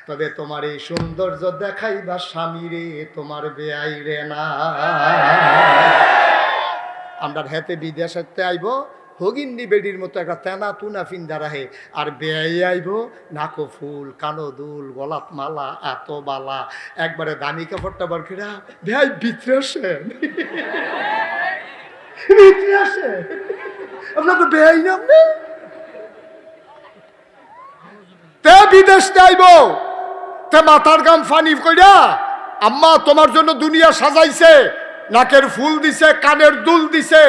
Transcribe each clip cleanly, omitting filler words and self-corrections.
তবে তোমার এই সৌন্দর্য দেখাইবা স্বামীরে, তোমার বেআই রে না। আমরা হেতে বিদেশেতে আইব হগিন্নি বেডির মতো একটা তেনা তুনা ফিন্দা রাহে, আর বেআই আইব নাকো ফুল কানো দুল গলাত মালা এত বালা, একবারে দামি কাপড়টা বার করে বেআই ভিতরে আসেন, ভিতরে আসে। আপনার তো বেআই না, আপনি তে বিদেশ আইব তে মাথার গাম ফানি কইরা আম্মা তোমার জন্য দুনিয়া সাজাইছে, নাকের ফুল দিছে, কানের দুল দিছে,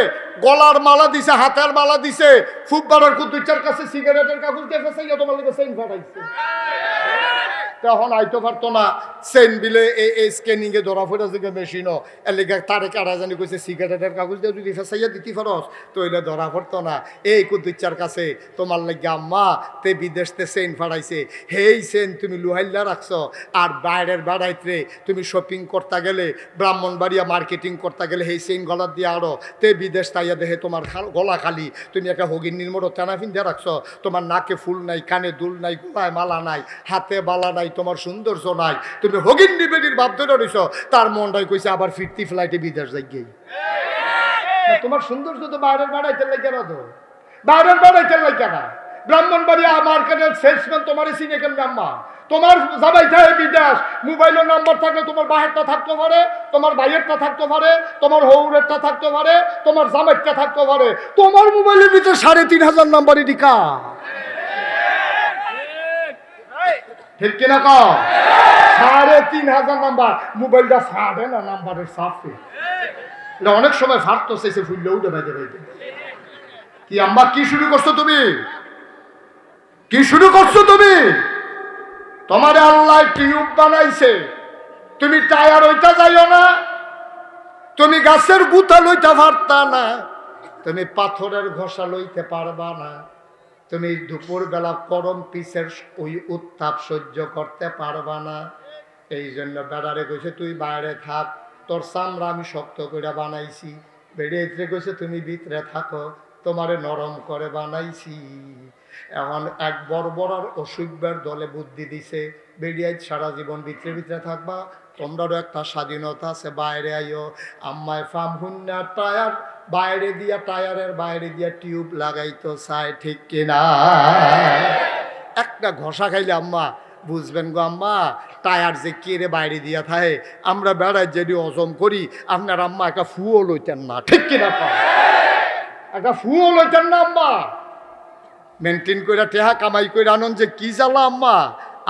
গলার মালা দিছে, হাতের মালা দিছে, ফুটবলের কুতুচার কাছে সিগারেটের কাগজ দিয়ে ফেসাইয়া তোমার লাগে চেইন ফাটাইছে। তখন আইতো পারতো না চেইন বিলে এই স্ক্যানিং এ ধরা ফেরা যে মেশিনও এর লেগে তারে কারা জানি কইছে সিগারেটের কাগজ দিয়ে যদি ফেসাইয়া দিতে পারস তো এটা ধরা পড়তো না। এই কুতুচার কাছে তোমার লাগে আম্মা তে বিদেশতে চেইন ফাটাইছে, হেই চেইন তুমি লুহাইল্লা রাখছো, আর বাইরের বেড়াইতে তুমি শপিং করতে গেলে ব্রাহ্মণবাড়িয়া মার্কেটিং করতে গেলে সেই চেইন গলার দিয়ে আরো তে বিদেশ তাইয়া দেখে তোমার গলা খালি, তুমি একটা হগিন্নির মতো টানা ফিন্দে রাখছো, তোমার নাকে ফুল নাই, কানে দুল নাই, গলায় মালা নাই, হাতে বালা নাই, তোমার সৌন্দর্য নাই, তুমি হগিন্নি বেডির ভাব ধরে রইছো। তার মনটাই কইছে আবার ফিরতি ফ্লাইটে বিদেশ যাই গিয়ে। তোমার সৌন্দর্য তো বাইরের বাড়াইতে লাগে না, তো বাইরের বাড়াইতে লাগে না। ব্রাহ্মণবাড়িয়া মার্কেটের সেলসম্যান তোমার চিনে কেন আম্মা? তোমার যাবাই থাকে বিদেশ, মোবাইলের নাম্বার থাকলে তোমার বাহেরটা থাকতে পারে, তোমার ভাইয়েরটা থাকতে পারে, তোমার হৌরেরটা থাকতে পারে, তোমার জামাইরটা থাকতে পারে, তোমার মোবাইলের ভিতরে 3500 নাম্বারই টিকা, ঠিক কিনা ক? 3500 নাম্বার মোবাইলটা ফাড়ে না, নাম্বারের সাফে অনেক সময় ফাটতো সে ফুললে উঠে বাইতে বাইতে। কি আম্মা কি শুরু করছো তুমি? কি শুরু করছো তুমি? তোমার আল্লাহ টিউব বানাইছে, তুমি টায়ার ওইটা যাইও না, তুমি গাছের গুতা লইতে পারতা না, তুমি পাথরের ঘষা লইতে পারবা না, তুমি দুপুর বেলা গরম পিসের ওই উত্তাপ সহ্য করতে পারবা না। এই জন্য বেড়ারে কইছে তুই বাইরে থাক, তোর চামড়া আমি শক্ত করে বানাইছি। বেড়ে কইছে তুমি ভিতরে থাকো, তোমারে নরম করে বানাইছি। এখন এক বড় অসুখের দলে বুদ্ধি দিছে, বেরিয়ে সারা জীবন ভিতরে ভিতরে থাকবা, তোমরারও একটা স্বাধীনতা আছে, বাইরে আইও। আম্মায় ফার্ম হুন্না টায়ার বাইরে দিয়া, টায়ারের বাইরে দিয়া টিউব লাগাইতো চাই, ঠিক কিনা? একটা ঘষা খাইলে আম্মা বুঝবেন গো আম্মা টায়ার যে কেড়ে বাইরে দিয়া থাকে। আমরা বেড়ায় যদি হজম করি, আপনার আম্মা একটা ফুও লইতেন না, ঠিক কিনা? একটা ফুও লইতেন না আম্মা, মেনটেন করে টেহা কামাই করে আনন্দ যে কি জ্বালা আম্মা।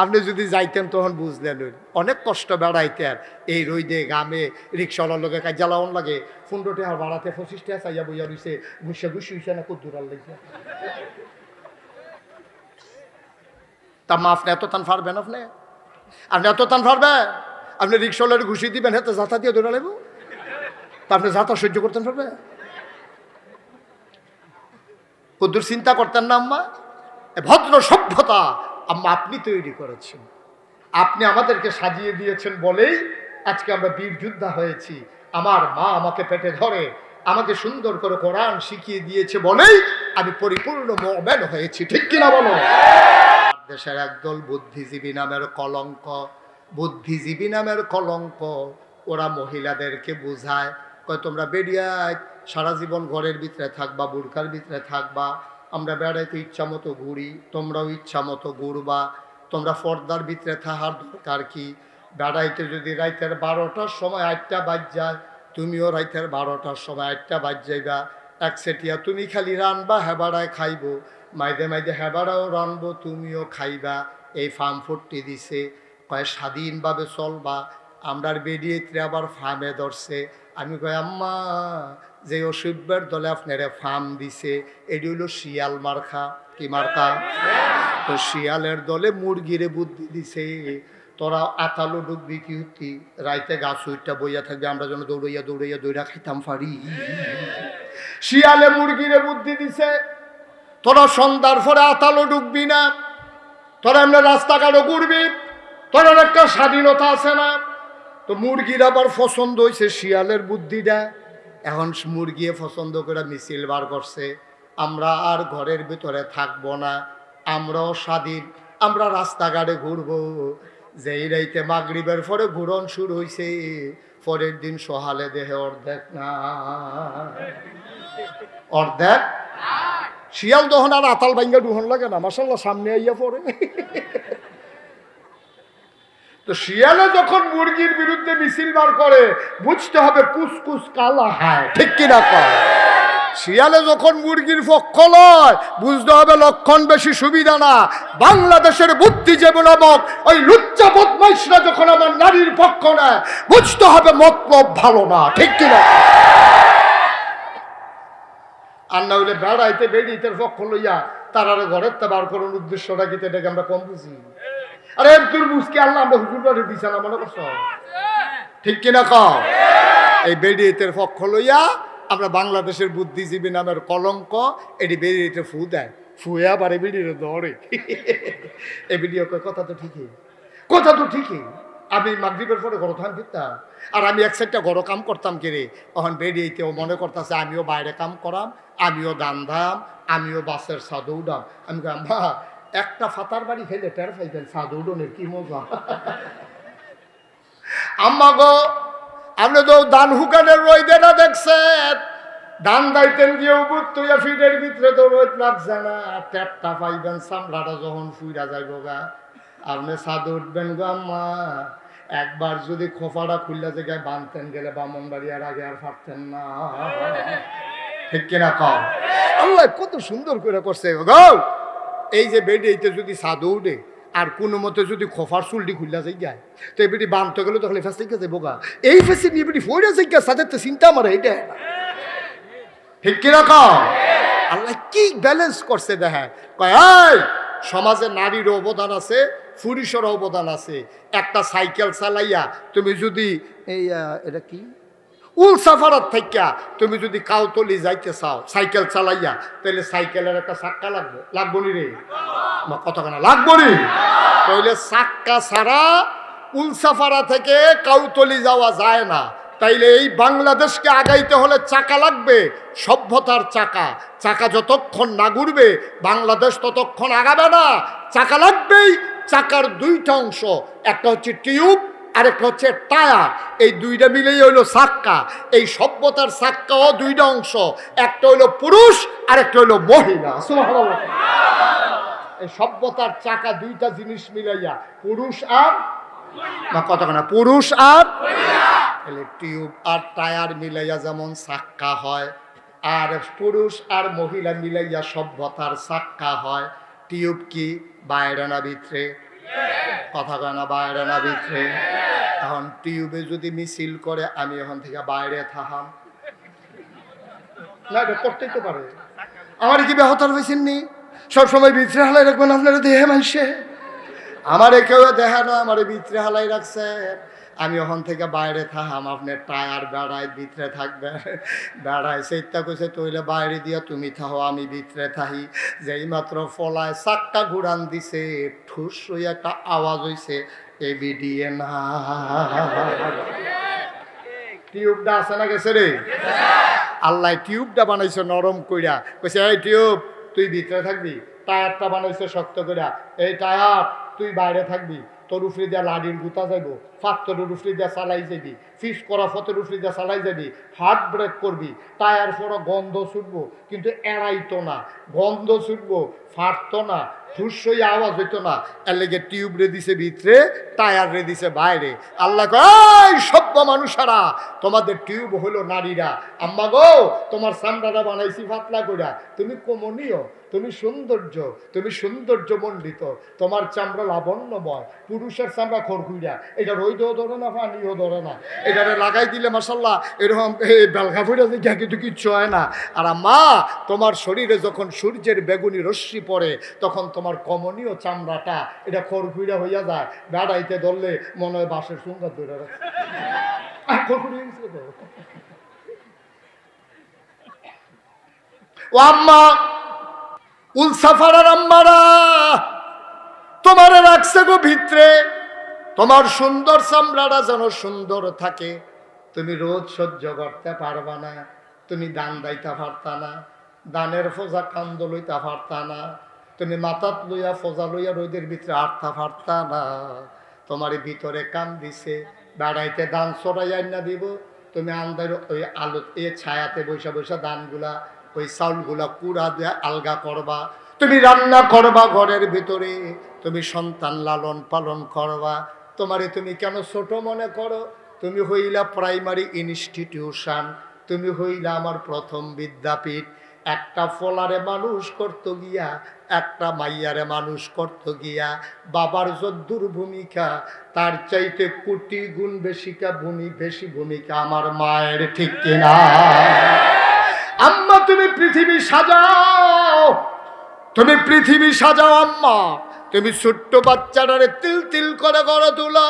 আপনি যদি যাইতেন তখন বুঝলেন অনেক কষ্ট বেড়াইতেন, এই রইদে গামে রিক্সাওয়ালার লোকে কাজ জ্বালাওন লাগে, 15 টাকা বাড়াতে 25 টাকা চাইয়া বইয়া রইছে, ঘুষে হইছে না খুব দূরাল লাগছে। তা মা আপনি এত টান পারবেন? আপনি এত টান পারবেন? আপনি রিক্সাওয়ালার ঘুষি দিবেন, হাতে যাতা দিয়ে ধরে লাগবো, তা আপনি যাতা সহ্য করতেন পারবেন? কদ্দুর চিন্তা করতেন না আম্মা? ভদ্র সভ্যতা আম্মা আপনি তৈরি করেছেন, আপনি আমাদেরকে সাজিয়ে দিয়েছেন বলেই আজকে আমরা বীর যোদ্ধা হয়েছি। আমার মা আমাকে পেটে ধরে আমাকে সুন্দর করে কোরআন শিখিয়ে দিয়েছে বলেই আমি পরিপূর্ণ মুমিন হয়েছি, ঠিক কিনা বলো? দেশের একদল বুদ্ধিজীবী নামের কলঙ্ক, বুদ্ধিজীবী নামের কলঙ্ক, ওরা মহিলাদেরকে বুঝায়, কয় তোমরা বেরিয়ে সারা জীবন ঘরের ভিতরে থাকবা, বুরকার ভিতরে থাকবা, আমরা বেড়াইতে ইচ্ছা মতো ঘুরি, তোমরাও ইচ্ছা মতো ঘুরবা, তোমরা পর্দার ভিতরে থাকার দরকার কি? বেড়াইতে যদি রাইতের 12টার সময় 8টা বাজ যায়, তুমিও রাইতের 12টার সময় 8টা বাজ যাইবা, একসেটিয়া তুমি খালি রানবা, হেবাড়ায় খাইবো, মাইদে মাইদে হেবাড়াও রানবো, তুমিও খাইবা। এই ফার্ম ফুটটি দিছে, কয় স্বাধীনভাবে চলবা। আমরার বেরিয়েতে আবার ফার্মে ধরছে। আমি কই আম্মা যে অসভ্যের দলে আপনারা ফার্ম দিছে এটি হইল শিয়াল মার্কা। কি মার্কা? তো শিয়ালের দলে মুরগিরে বুদ্ধি দিছে, তোরা আতালো ডুববি কি হতি, রাইতে গাছ উইটা বইয়া থাকবে, আমরা যেন দৌড়াইয়া দৌড়াইয়া দৌড়া খাইতাম পারি। শিয়ালে মুরগিরে বুদ্ধি দিছে, তোরা সন্ধ্যার পরে আতালো ডুববি না, তোরা এমনি রাস্তাঘাটও ঘুরবি, তোর একটা স্বাধীনতা আছে না। তো মুরগির আবার পছন্দ হয়েছে শিয়ালের বুদ্ধিটা, এখন মুরগিয়ে পছন্দ করে মিছিল বার করছে, আমরা আর ঘরের ভিতরে থাকবো না, আমরাও স্বাধীন, আমরা রাস্তাঘাটে ঘুরবো। যেই রাইতে মাগরিবের পরে ঘুরন শুরু হইছে, পরের দিন সহালে দেহে অর্ধেক না, অর্ধেক। শিয়াল তখন আর আতাল ভাঙ্গা ডুহন লাগে না, মাশাল্লাহ সামনে আইয়া পড়ে। তো শিয়ালে যখন মুরগির বিরুদ্ধে মিছিল বার করে, বুঝতে হবে কুসকুস কালা হায়, ঠিক কিনা কয়? শিয়ালে যখন মুরগির পক্ষ লয়, বুঝতে হবে লক্ষণ বেশি সুবিধা না। বাংলাদেশের বুদ্ধিজীবী নামক ওই লুচ্চা বদমাইশরা যখন আমার নারীর পক্ষ নেয়, বুঝতে হবে মতলব ভালো না, ঠিক কিনা? আর না হইলে বেড়াইতে বেড়িতে পক্ষ লইয়া তার আর ঘরের তা বার করার উদ্দেশ্যটা কি, এটাকে আমরা কম বুঝি। আরে তোর বুঝকে আল্লাহ আমরা হুজুর বাড়ি দিছে না, মনে করছো? ঠিক কিনা কও? এই বেড়িয়েতের পক্ষ লইয়া আমরা বাংলাদেশের বুদ্ধিজীবী নামের কলঙ্ক, এটি বেরিয়েতে ফু দেয়, ফুয়া বারে বেরিয়ে ধরে। এই ভিডিও কথা তো ঠিকই, কথা তো ঠিকই। আমি মাগরিবের পরে ঘর থাম ফিরতাম, আর আমি এক সাইডটা ঘর কাম করতাম কেরে, তখন বেরিয়েতেও মনে করতেছে আমিও বাইরে কাম করাম, আমিও দান দাম, আমিও বাসের সাদু উডাম। আমি মা একটা ফাতার বাড়ি খেলে টের পাইতেন সাদু উডনের কি মজা। আম্মা গো, আপনি তো ধান হুকানের রোদে না দেখছেন, ধান দাইতেন গিয়ে উপর তুইয়া ফিটের ভিতরে তো রোদ লাগছে না, ট্যাপটা পাইবেন চামড়াটা যখন ফুইরা যাইব গা, আপনি ছাদে উঠবেন গো আম্মা। একবার যদি খোফাটা খুললা জায়গায় বাঁধতেন গেলে বামনবাড়ি আর আগে আর পারতেন না, ঠিক কিনা কও? আল্লাহ কত সুন্দর করে করছে গো। এই যে বেডে যদি ছাদে উঠে আর কোনো মতে যদি খোফার চুলটি খুললা যায়, তো এই বেটি বাঁধতে গেলে তখন ফেস থেকে যাবো গা, এই ফেসে নিয়ে বেটি ফইরা যায় সাথে তো চিন্তা আমার এইটা, ঠিক কিনা কও? আল্লাহ কি ব্যালেন্স করছে দেখে। কয় সমাজে নারীর অবদান আছে, পুরুষের অবদান আছে। একটা সাইকেল চালাইয়া তুমি যদি এই এটা কি উলসাফারাত থাইকা তুমি যদি কাউতলি যাইতে চাও সাইকেল চালাইয়া, তাহলে সাইকেলের একটা চাক্কা লাগবে, লাগবো নি রে? কতখানা লাগবো নি? তাহলে চাক্কা ছাড়া উলসাফারা থেকে কাউতলি যাওয়া যায় না। তাইলে এই বাংলাদেশকে আগাইতে হলে চাকা লাগবে, সভ্যতার চাকা। চাকা যতক্ষণ না ঘুরবে বাংলাদেশ ততক্ষণ আগাবে না। চাকা লাগবেই। চাকার দুইটা অংশ, একটা হচ্ছে টিউব আর একটা হচ্ছে টায়ার। এই দুইটা মিলেই হইলো চাক্কা। এই সভ্যতার চাক্কাও দুইটা অংশ, একটা হইলো পুরুষ আর একটা হইলো মহিলা। সুবহানাল্লাহ। এই সভ্যতার চাকা দুইটা জিনিস মিলাইয়া পুরুষ আর কতখানা পুরুষ আর টিউব আর টায়ার মিলাইয়া যেমন চাক্কা হয়, আর পুরুষ আর মহিলা মিলাইয়া সভ্যতার চাক্কা হয়। টিউব কি বাইরে না ভিতরে? কথা কয় না, বাইরে না ভিতরে? এখন টিউবে যদি মিছিল করে আমি এখন থেকে বাইরে থাকাম না, এটা করতেই তো পারে। আমার কি ব্যাহতার হয়েছেন নি? সবসময় ভিতরে হালাই রাখবেন আপনারা দেহে মানুষে, আমারে কেউ দেখা না, আমার ভিতরে হালাই রাখছে। আমি ওখান থেকে বাইরে থাকাম, আপনার টায়ার বেড়ায় ভিতরে থাকবে। বেড়ায় সেইটা কইছে তৈলে বাইরে দিয়া তুমি থাকো, আমি ভিতরে থাকি। যেই মাত্র ফলায় চাক্কা ঘুরান দিছে, ঠুস হইয়া একটা আওয়াজ হইছে, এ বিডিয়ে না। টিউবটা আছে না গেছে রে? আল্লাহ টিউবটা বানাইছে নরম কইরা, কইছে এই টিউব তুই ভিতরে থাকবি। টায়ারটা বানাইছে শক্ত কইরা, এই টায়ার তুই বাইরে থাকবি। তোর উফরি দিয়া লাডির গুতা যাইব, ফাত্তরের উফরি দিয়া চালাই যাবি, ফিস করা ফতের উফরি দিয়া চালাই যাবি, হার্ট ব্রেক করবি। টায়ার ফোড়া গন্ধ ছুটবো, কিন্তু এড়াইতো না। গন্ধ ছুটবো, ফাটতো না, ঠুসই আওয়াজ হইতো না। এর লেগে টিউব রে দিছে ভিতরে, টায়ার রে দিছে বাইরে। আল্লাহ কয় সভ্য মানুষেরা, তোমাদের টিউব হলো নারীরা। আম্মা গো, তোমার চামড়াটা বানাইছি পাতলা কইরা, তুমি কমনীয়, তুমি সৌন্দর্য, তুমি সৌন্দর্য মণ্ডিত, তোমার চামড়া লাবণ্যময়। পুরুষের চামড়া খড়খুইরা, এটা রোদও ধরে না, পানিও ধরে না। এটারে লাগাই দিলে মাশাল্লাহ এরকম বেলঘা ফুইরা দেখে কিন্তু কিচ্ছু হয় না। আর মা, তোমার শরীরে যখন সূর্যের বেগুনি রশ্মি পড়ে, তখন তোমার কমনীয় চামড়াটা এটা খড়খুইরা হইয়া যায়। বেড়াইতে ধরলে মনে হয় বাঁশের সুন্দর ধরে রাখছে। ও আম্মা, উলসাফারার আম্মারা, তোমারে রাখছে গো ভিতরে, তোমার সুন্দর চামড়াটা যেন সুন্দর থাকে। তুমি রোদ সহ্য করতে পারবা না, তুমি দান দাইতে পারতা না, দানের ফোজা কান্দ লইতে পারতা না। তুমি মাথাত লইয়া ফজা লইয়া রোদের ভিতরে আটতা ফাটতা না। তোমার ভিতরে কাম দিছে, বেড়াইতে দান চড়াই আইনা দিব, তুমি আন্দার ওই আলো ছায়াতে বৈশা বৈশা দানগুলা ওই চাউলগুলা কুড়া দিয়ে আলগা করবা, তুমি রান্না করবা ঘরের ভিতরে, তুমি সন্তান লালন পালন করবা। তোমারে তুমি কেন ছোট মনে করো? তুমি হইলা প্রাইমারি ইনস্টিটিউশন, তুমি হইলা আমার প্রথম বিদ্যাপীঠ। একটা ফলারে মানুষ করতে গিয়া, একটা মাইয়ারে মানুষ করতে গিয়া বাবার যদ্দুর ভূমিকা, তার চাইতে কোটি গুণ বেশি ভূমিকা আমার মায়ের, ঠিক কিনা? আম্মা তুমি পৃথিবী সাজাও, তুমি পৃথিবী সাজাও আম্মা। তুমি ছোট্ট বাচ্চাটারে তিল তিল করে গড়ে তোলো,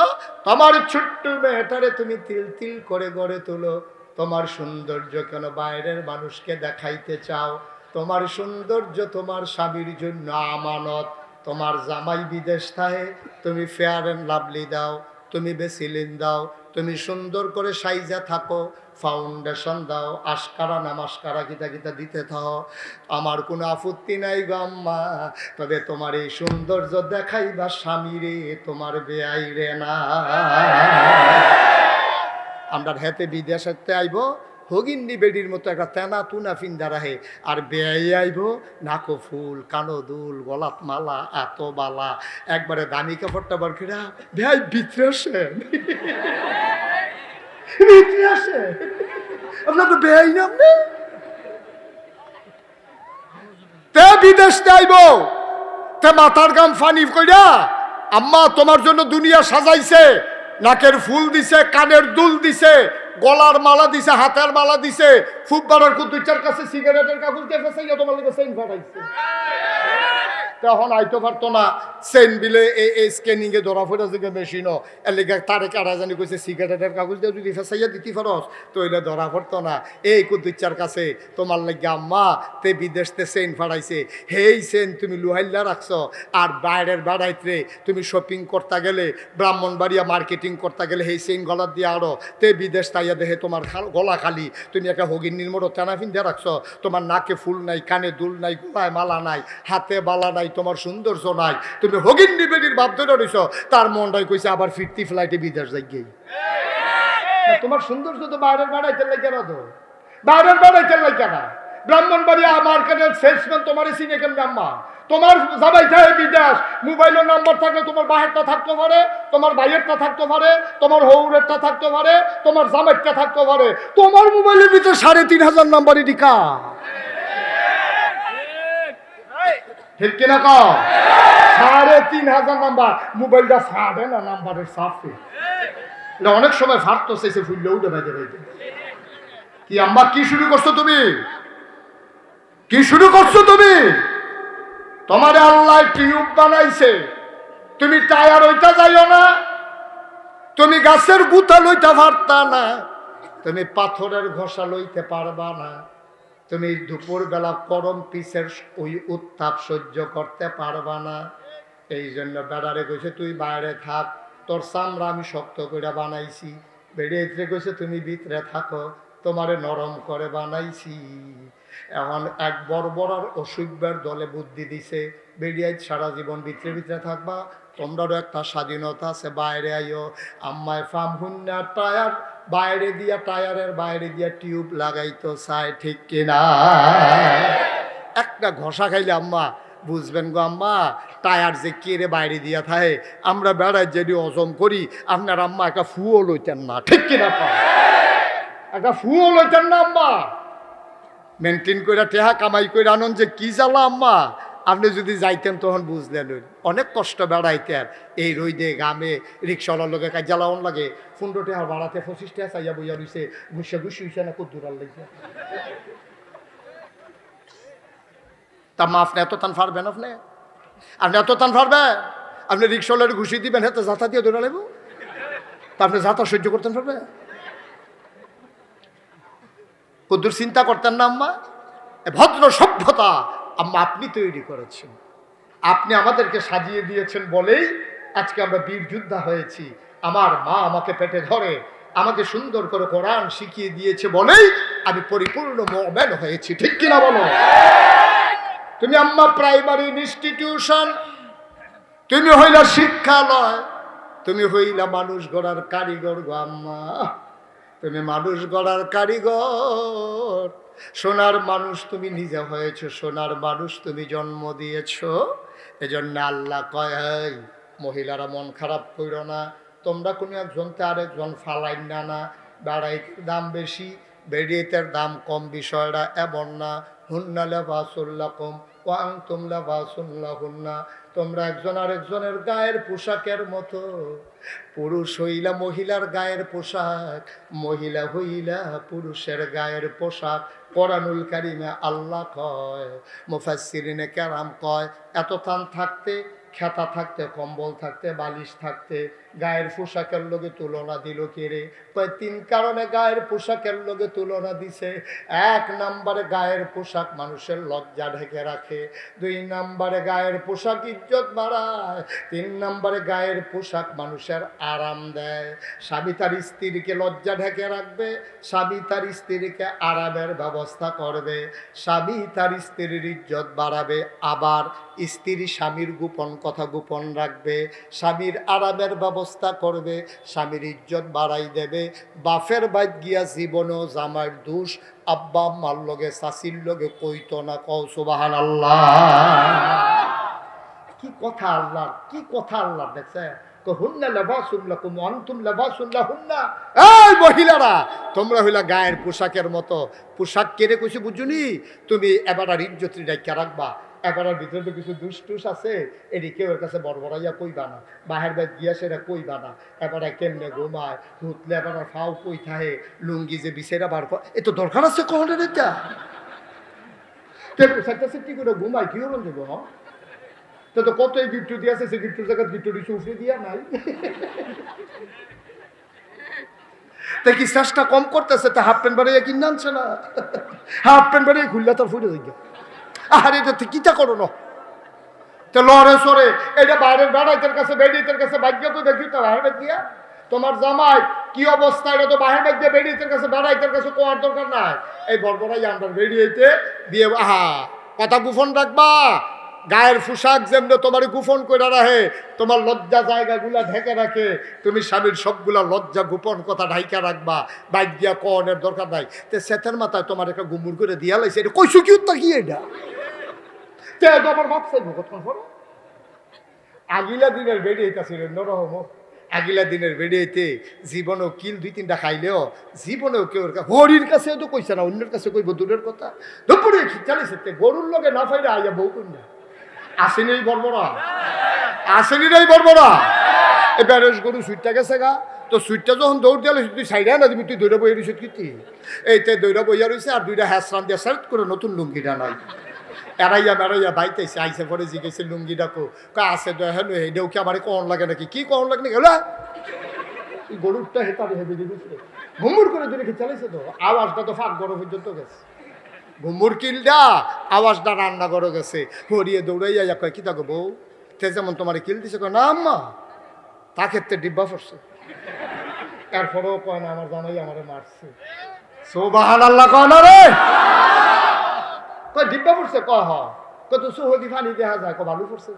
তোমার ছোট্ট মেয়েটারে তুমি তিল তিল করে গড়ে তোলো। তোমার সৌন্দর্য কেন বাইরের মানুষকে দেখাইতে চাও? তোমার সৌন্দর্য তোমার স্বামীর জন্য আমানত। তোমার জামাই বিদেশ থাকে, তুমি ফেয়ার অ্যান্ড লাভলি দাও, তুমি বেসিলিন দাও, তুমি সুন্দর করে সাইজা থাকো, ফাউন্ডেশন দাও, আশকারা নামাস্কারা গীতা গীতা দিতে থাও, আমার কোনো আপত্তি নাই গো আম্মা। তবে তোমার এই সৌন্দর্য দেখাইবা স্বামীরে, তোমার বেআই রে না। আমরা হেতে বিদেশেতে আইব হগিন্নি বেডির মতো একটা তেনা তুনা ফিন্দা রাহে, আর বেআই আইব নাকো ফুল, কানো দুল, গলাত মালা, এত বালা, একবারে দামি কাপড়টা বার কিনা বেআই ভিতরে আসেন, ভিতরে আসে। আপনার তো বেআই না, আপনি তে বিদেশ আইব, তে মাথার গাম ফানি কইরা আম্মা তোমার জন্য দুনিয়া সাজাইছে, নাকের ফুল দিছে, কানের দুল দিছে, গলার মালা দিছে, হাতের মালা দিছে, ফুটবলের কুতুচার কাছে সিগারেটের কাগজ দিয়ে ফেসাইয়া তোমার লাগে চেইন ফাটাইছে। তখন আইতো পারতো না চেইন বিলে এই স্ক্যানিং এ ধরা ফেরা যে মেশিনও এর লেগে তারে কারা জানি কইছে সিগারেটের কাগজ দিয়ে যদি ফেসাইয়া দিতে পারস তো এটা ধরা পড়তো না। এই কুতুচার কাছে তোমার লাগে আম্মা তে বিদেশতে চেইন ফাটাইছে, হেই চেইন তুমি লুহাইল্লা রাখছো, আর বাইরের বেড়াইতে তুমি শপিং করতে গেলে, ব্রাহ্মণবাড়িয়া মার্কেটিং করতে গেলে সেই চেইন গলার দিয়ে আরো তে বিদেশ তাইয়া দেখে তোমার গলা খালি, তুমি একটা হগিন্নির মতো টানা ফিন্দে রাখছো, তোমার নাকে ফুল নাই, কানে দুল নাই, গলায় মালা নাই, হাতে বালা নাই, তোমার সৌন্দর্য নাই, তুমি হগিন্নি বেডির ভাব ধরে রইছো। তার মনটাই কইছে আবার ফিরতি ফ্লাইটে বিদেশ যাই গিয়ে। তোমার সৌন্দর্য তো বাইরের বেড়াইতে লাগে না, তো বাইরের বেড়াইতে লাগে না। ব্রাহ্মণবাড়িয়া মার্কেটের সেলসম্যান তোমার চিনে কেন আম্মা? তোমার জামাই থাকে বিদেশ, মোবাইলের নাম্বার থাকলে তোমার বাহেরটা থাকতে পারে, তোমার ভাইয়েরটা থাকতে পারে, তোমার হৌরেরটা থাকতে পারে, তোমার জামাইরটা থাকতে পারে, তোমার মোবাইলের ভিতরে 3500 নাম্বারই টিকা, ঠিক কিনা ক? 3500 নাম্বার, মোবাইলটা ফাটে না, নাম্বারের সাফে অনেক সময় ফাটতো, সেই ফুললে উঠে বাইতে বাইতে। কি আম্মা কি শুরু করছো তুমি? কি শুরু করছো তুমি? তোমার আল্লাহ টিউব বানাইছে, তুমি টায়ার ওইটা যাইও না, তুমি গাছের গুতা লইতে পারতা না, তুমি পাথরের ঘষা লইতে পারবা না, তুমি দুপুরবেলা গরম পিসের ওই উত্তাপ সহ্য করতে পারবা না। এই জন্য বেড়ারে কইছে তুই বাইরে থাক, তোর চামড়া আমি শক্ত করে বানাইছি। বেড়ে কইছে তুমি ভিতরে থাকো, তোমারে নরম করে বানাইছি। এখন এক বড় অসুখের দলে বুদ্ধি দিছে, বেরিয়ে সারা জীবন ভিতরে ভিতরে থাকবা, তোমরারও একটা স্বাধীনতা আছে, বাইরে আইও। আম্মায় ফার্ম হুন্না টায়ার বাইরে দিয়া, টায়ারের বাইরে দিয়া টিউব লাগাইতো চাই, ঠিক কিনা? একটা ঘষা খাইলে আম্মা বুঝবেন গো আম্মা টায়ার যে কেড়ে বাইরে দিয়া থাকে। আমরা বেড়ায় যদি হজম করি, আপনার আম্মা একটা ফুও লইতেন না, ঠিক কিনা? একটা ফুও লইতেন না আম্মা, মেনটেন করে টেহা কামাই করে আনন্দ যে কি জ্বালা আম্মা। আপনি যদি যাইতেন তখন বুঝলেন অনেক কষ্ট বেড়াইতেন, এই রইদে গামে রিক্সাওয়ালার লোকে কাজ জ্বালাওন লাগে, 15 টাকা ভাড়াতে 25 টাকা চাইয়া বইয়া রইছে, ঘুষে হইছে না খুব দূরাল লাগছে। তা মা আপনি এত টান ফারবেন? আপনি এত টান ফারবেন? আপনি রিক্সাওয়ালার ঘুষি দিবেন, হাতে যাতা দিয়ে ধরে লাগবো, তা আপনি যাতা সহ্য করতেন পারবে? কদ্দুর চিন্তা করতেন না আম্মা? ভদ্র সভ্যতা আম্মা আপনি তৈরি করেছেন, আপনি আমাদেরকে সাজিয়ে দিয়েছেন বলেই আজকে আমরা বীর যোদ্ধা হয়েছি। আমার মা আমাকে পেটে ধরে আমাকে সুন্দর করে কোরআন শিখিয়ে দিয়েছে বলেই আমি পরিপূর্ণ মুমিন হয়েছি, ঠিক কিনা বলো? তুমি আম্মা প্রাইমারি ইনস্টিটিউশন, তুমি হইলা শিক্ষালয়, তুমি হইলা মানুষ গড়ার কারিগর গো আম্মা। তুমি মানুষ গড়ার কারিগর, সোনার মানুষ তুমি নিজে হয়েছ, সোনার মানুষ তুমি জন্ম দিয়েছ। এজন্য আল্লাহ কয়, এই মহিলারা মন খারাপ করো না, তোমরা কোনো একজনকে আরেকজন ফালাই না। বেড়াইতের দাম বেশি, বেড়িয়েতের দাম কম, বিষয়টা এমন না। হুন্না লিবাসুল লাকুম ওয়া আনতুম লিবাসুল লাহুন্না। তোমরা একজন আরেকজনের গায়ের পোশাকের মতো। পুরুষ হইলা মহিলার গায়ের পোশাক, মহিলা হইলা পুরুষের গায়ের পোশাক। কোরআনুল কারিমে আল্লাহ কয়, মুফাসসিরিনে কেরাম কয়, এত থান থাকতে, খেতা থাকতে, কম্বল থাকতে, বালিশ থাকতে গায়ের পোশাকের লগে তুলনা দিল কে রে? কয় তিন কারণে গায়ের পোশাকের লগে তুলনা দিছে। এক নম্বরে গায়ের পোশাক মানুষের লজ্জা ঢেকে রাখে, দুই নম্বরে গায়ের পোশাক ইজ্জত বাড়ায়, তিন নম্বরে গায়ের পোশাক মানুষের আরাম দেয়। স্বামী তার স্ত্রীকে লজ্জা ঢেকে রাখবে, স্বামী তার স্ত্রীকে আরামের ব্যবস্থা করবে, স্বামী তার স্ত্রীর ইজ্জত বাড়াবে, আবার স্ত্রী স্বামীর গোপন কথা গোপন রাখবে, স্বামীর আরামের ব্যবস্থা করবে, স্বামীর ইজ্জত বাড়াই দেবে। বাপের বাইত গিয়া জীবনও জামাইর দোষ আব্বা আম্মার লগে শাশির লগে কইতো না। কও সুবহানাল্লাহ। কি কথা আল্লাহ, কি কথা আল্লাহ! দেখছে, হুন্না লিবাসুল লাকুম ওয়া আনতুম লিবাসুল লাহুন্না। এই মহিলারা, তোমরা হইলা গায়ের পোশাকের মতো। পোশাক কেড়ে কইছে বুঝুনি? তুমি এবার আর ইজ্জতরি রাখা রাখবা। এবার ভিতরে তো কিছু দুষ্টুস আছে, এটি কেউ এর কাছে বড়বড়াইয়া কইবা না, বাহের বাইর গিয়া সেটা কইবা না। এবার কেমনে ঘুমায়, হুতলে এবার ফাও কই থাহে, লুঙ্গি যে বিছেরা বার কর, এ তো দরকার আছে কখনের এটা। পোশাকটা সেটি করে ঘুমায় কি হল দেবো? হ্যাঁ, তো কত গিফট দিয়েছে, সে গিফটের জায়গায় গিফট দিচ্ছে উঠে দিয়া নাই। তাই কি চেষ্টা কম করতেছে? তা হাফ প্যান্ট বাড়িয়ে কিনে আনছে না, হাফ প্যান্ট বাড়িয়ে খুললে তার ফুটে যাই। আর এটা কিটা করো না তো লড়ে সরে, এটা বাইরের বেড়াইতের কাছে বেড়িয়েতের কাছে ভাগ্য তো দেখি তো বাহির ব্যাগ দিয়া তোমার জামাই কি অবস্থা, এটা তো বাহির ব্যাগ দিয়ে বেড়িয়েতের কাছে বেড়াইতের কাছে কোয়ার দরকার নাই। এই বরবরাই আমরা বেরিয়েতে দিয়ে আহা কথা গোপন রাখবা। গায়ের পোশাক যেমনি তোমার গোপন করে রাখে, তোমার লজ্জা জায়গাগুলা ঢেকে রাখে, তুমি স্বামীর সবগুলা লজ্জা গোপন কথা ঢাইকা রাখবা। বাইক দিয়া কনের দরকার নাই। তো সেতের মাথায় তোমার একটা গুমুর করে দিয়া লাইছে, এটা কইসু কি উত্তর কি এটা? আমার বাপ চাইব কতক্ষণ পরে। আগিলা দিনের বেরিয়েছিলেন নরহম, আগিলা দিনের বেরিয়েতে জীবনেও কিল দুই তিনটা খাইলেও জীবনেও কেউ হরির কাছে তো কইছে না, অন্যের কাছে কইব দূরের কথা। দুপুরে চালিয়েছে গরুর লগে না ফাইলে আইয়া বউ কন্যা আসেনি এই বর্বরা, আসেনি রে বর্বরা। এবার গরু সুইটটা গেছে গা, তো সুইটটা যখন দৌড় দিয়ে তুই সাইডে না দিবি, তুই দৌড়া বইয়া রয়েছে কি এইতে দৌড়া বইয়া রয়েছে। আর দুইটা হ্যাসরান দিয়ে সার্ট করে নতুন লুঙ্গিটা নাই এড়াইয়া বেড়াইয়া বাইতেছে, আইসে পরে জিজ্ঞেসে লুঙ্গি ডাকো আছে হেন এটাও কি আমার কন লাগে নাকি? কি কন লাগে নাকি? গরুরটা হেতারে হেবে দিয়েছে, ঘুমুর করে দূরে চালিয়েছে, তো আওয়াজটা তো ফাঁক গরম পর্যন্ত গেছে। ঘুমুর কিলটা আওয়াজটা রান্না করে গেছে। হরিয়ে দৌড়াইয়া কয় কি থাকো বউ, তে যেমন তোমার কিল দিছে, কয় না আম্মা তা ক্ষেত্রে ডিব্বা পড়ছে। এরপরেও কয় না আমার জামাই আমারে মারছে। সুবহানাল্লাহ কয় না রে, কয় ডিব্বা পড়ছে, কয় হ, কত সুহদি পানি দেখা যায়, কয় বালু পড়ছে।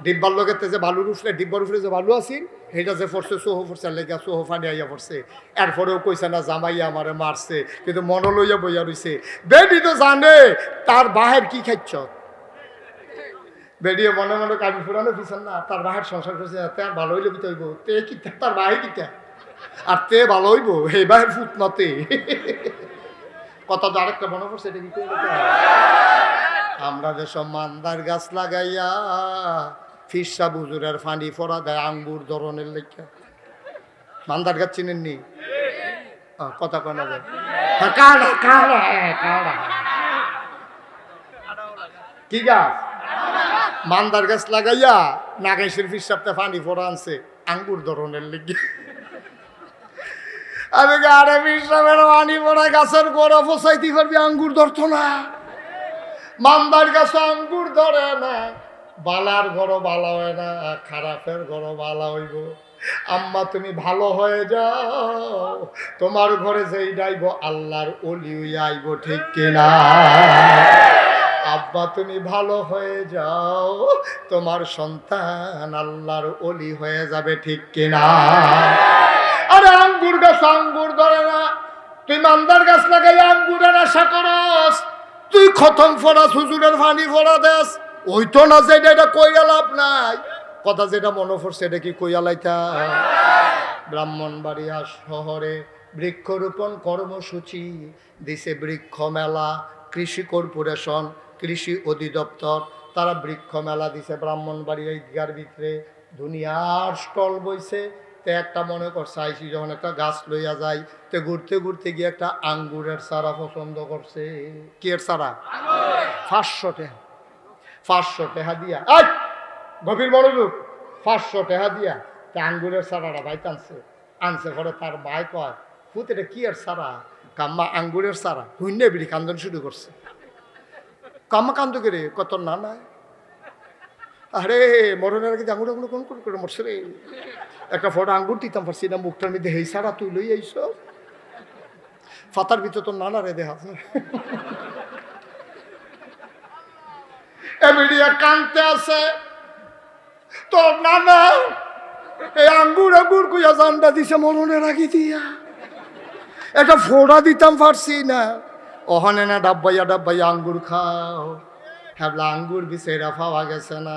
ডিব্বার লোকের যে বালুর উঠলে ডিব্বার উঠলে যে বালু আসিল সেটা যে পড়ছে সোহ পড়ছে, লেগে সোহ পানি আইয়া পড়ছে। এরপরেও কইছে না জামাইয়া আমারে মারছে, কিন্তু মন লইয়া বইয়া রইছে। বেডি তো জানে তার বাহের কি খাইছ, বেডিয়ে মনে মনে কাবি ফুরানো পিছন না, তার বাহের সংসার করছে, তার ভালো হইলে বিতে হইব, তে কিতা তার বাহে কিতা, আর তে ভালো হইব এই বাহের ফুট নতে। কথা তো আরেকটা মনে পড়ছে, এটা কি আমরা যে সব মান্দার গাছ লাগাইয়া ফিরসা বুজুরের ফানি ফোড়া দেয় আঙ্গুর ধরনের লেখা। মান্দার গাছ চিনেননি? কথা কনা যায় কি গাছ? মান্দার গাছ লাগাইয়া নাগেশের ফিরসাবতে ফানি ফোড়া আনছে আঙ্গুর ধরনের লেখা। আমি আরে ফিরসাবের ফানি ফোড়া গাছের গোড়া ফসাইতে পারবি, আঙ্গুর ধরতো না। মান্দার গাছ আঙ্গুর ধরে না, বালার ঘরও বালা হয় না, খারাপের ঘরও বালা হইব। আম্মা তুমি ভালো হয়ে যাও, তোমার ঘরে যেই যাইব আল্লাহর ওলি আইব, ঠিক কিনা? আব্বা তুমি ভালো হয়ে যাও, তোমার সন্তান আল্লাহর ওলি হয়ে যাবে, ঠিক কিনা? আরে আঙ্গুর গাছ আঙ্গুর ধরে না, তুই মান্দার গাছ লাগাই আঙ্গুরের আশা করস, তুই খতম ফোড়া হুজুরের পানি ফোড়া দেস, ওই তো না যেটা, এটা কইয়া লাভ নাই। কথা যেটা মনে পড়ছে এটা কি কইয়া লাইতা? ব্রাহ্মণবাড়িয়া শহরে বৃক্ষরোপণ কর্মসূচি দিছে, বৃক্ষ মেলা, কৃষি কর্পোরেশন, কৃষি অধিদপ্তর, তারা বৃক্ষ মেলা দিছে ব্রাহ্মণবাড়িয়া ঈদগার ভিতরে, দুনিয়ার স্টল বইছে। তে একটা মনে করছে আইসি যখন একটা গাছ লইয়া যায়, তে ঘুরতে ঘুরতে গিয়ে একটা আঙ্গুরের চারা পছন্দ করছে। কি এর চারা? 500 টাকা, 500 টাকা দিয়া, এই গভীর মনোযোগ, 500 টাকা দিয়া তে আঙ্গুরের চারাটা বাইতে আনছে। আনছে পরে তার ভাই কয়, ফুত এটা কি আর চারা? কাম্মা আঙ্গুরের চারা। হুইন্যে বিড়ি কান্দন শুরু করছে। কাম্মা কান্দ করে কত না নাই, আরে মরণের আগে আঙুর আঙুর কোন করে মরছে রে। একটা ফটো আঙ্গুর দিতাম পারছি না, মুখটার মধ্যে হেই সারা তুই লই আইস, ফাতার ভিতর তোর নানা রে দেখা এমিডিয়া কানতে আছে, তোর নানা এই আঙ্গুর আঙ্গুর কুইয়া জানটা দিছে মরণের আগে দিয়া, একটা ফোড়া দিতাম পারছি না। ওখানে না ডাব্বাইয়া ডাব্বাইয়া আঙ্গুর খাও, হ্যাবলা আঙ্গুর বিছেরা পাওয়া গেছে না।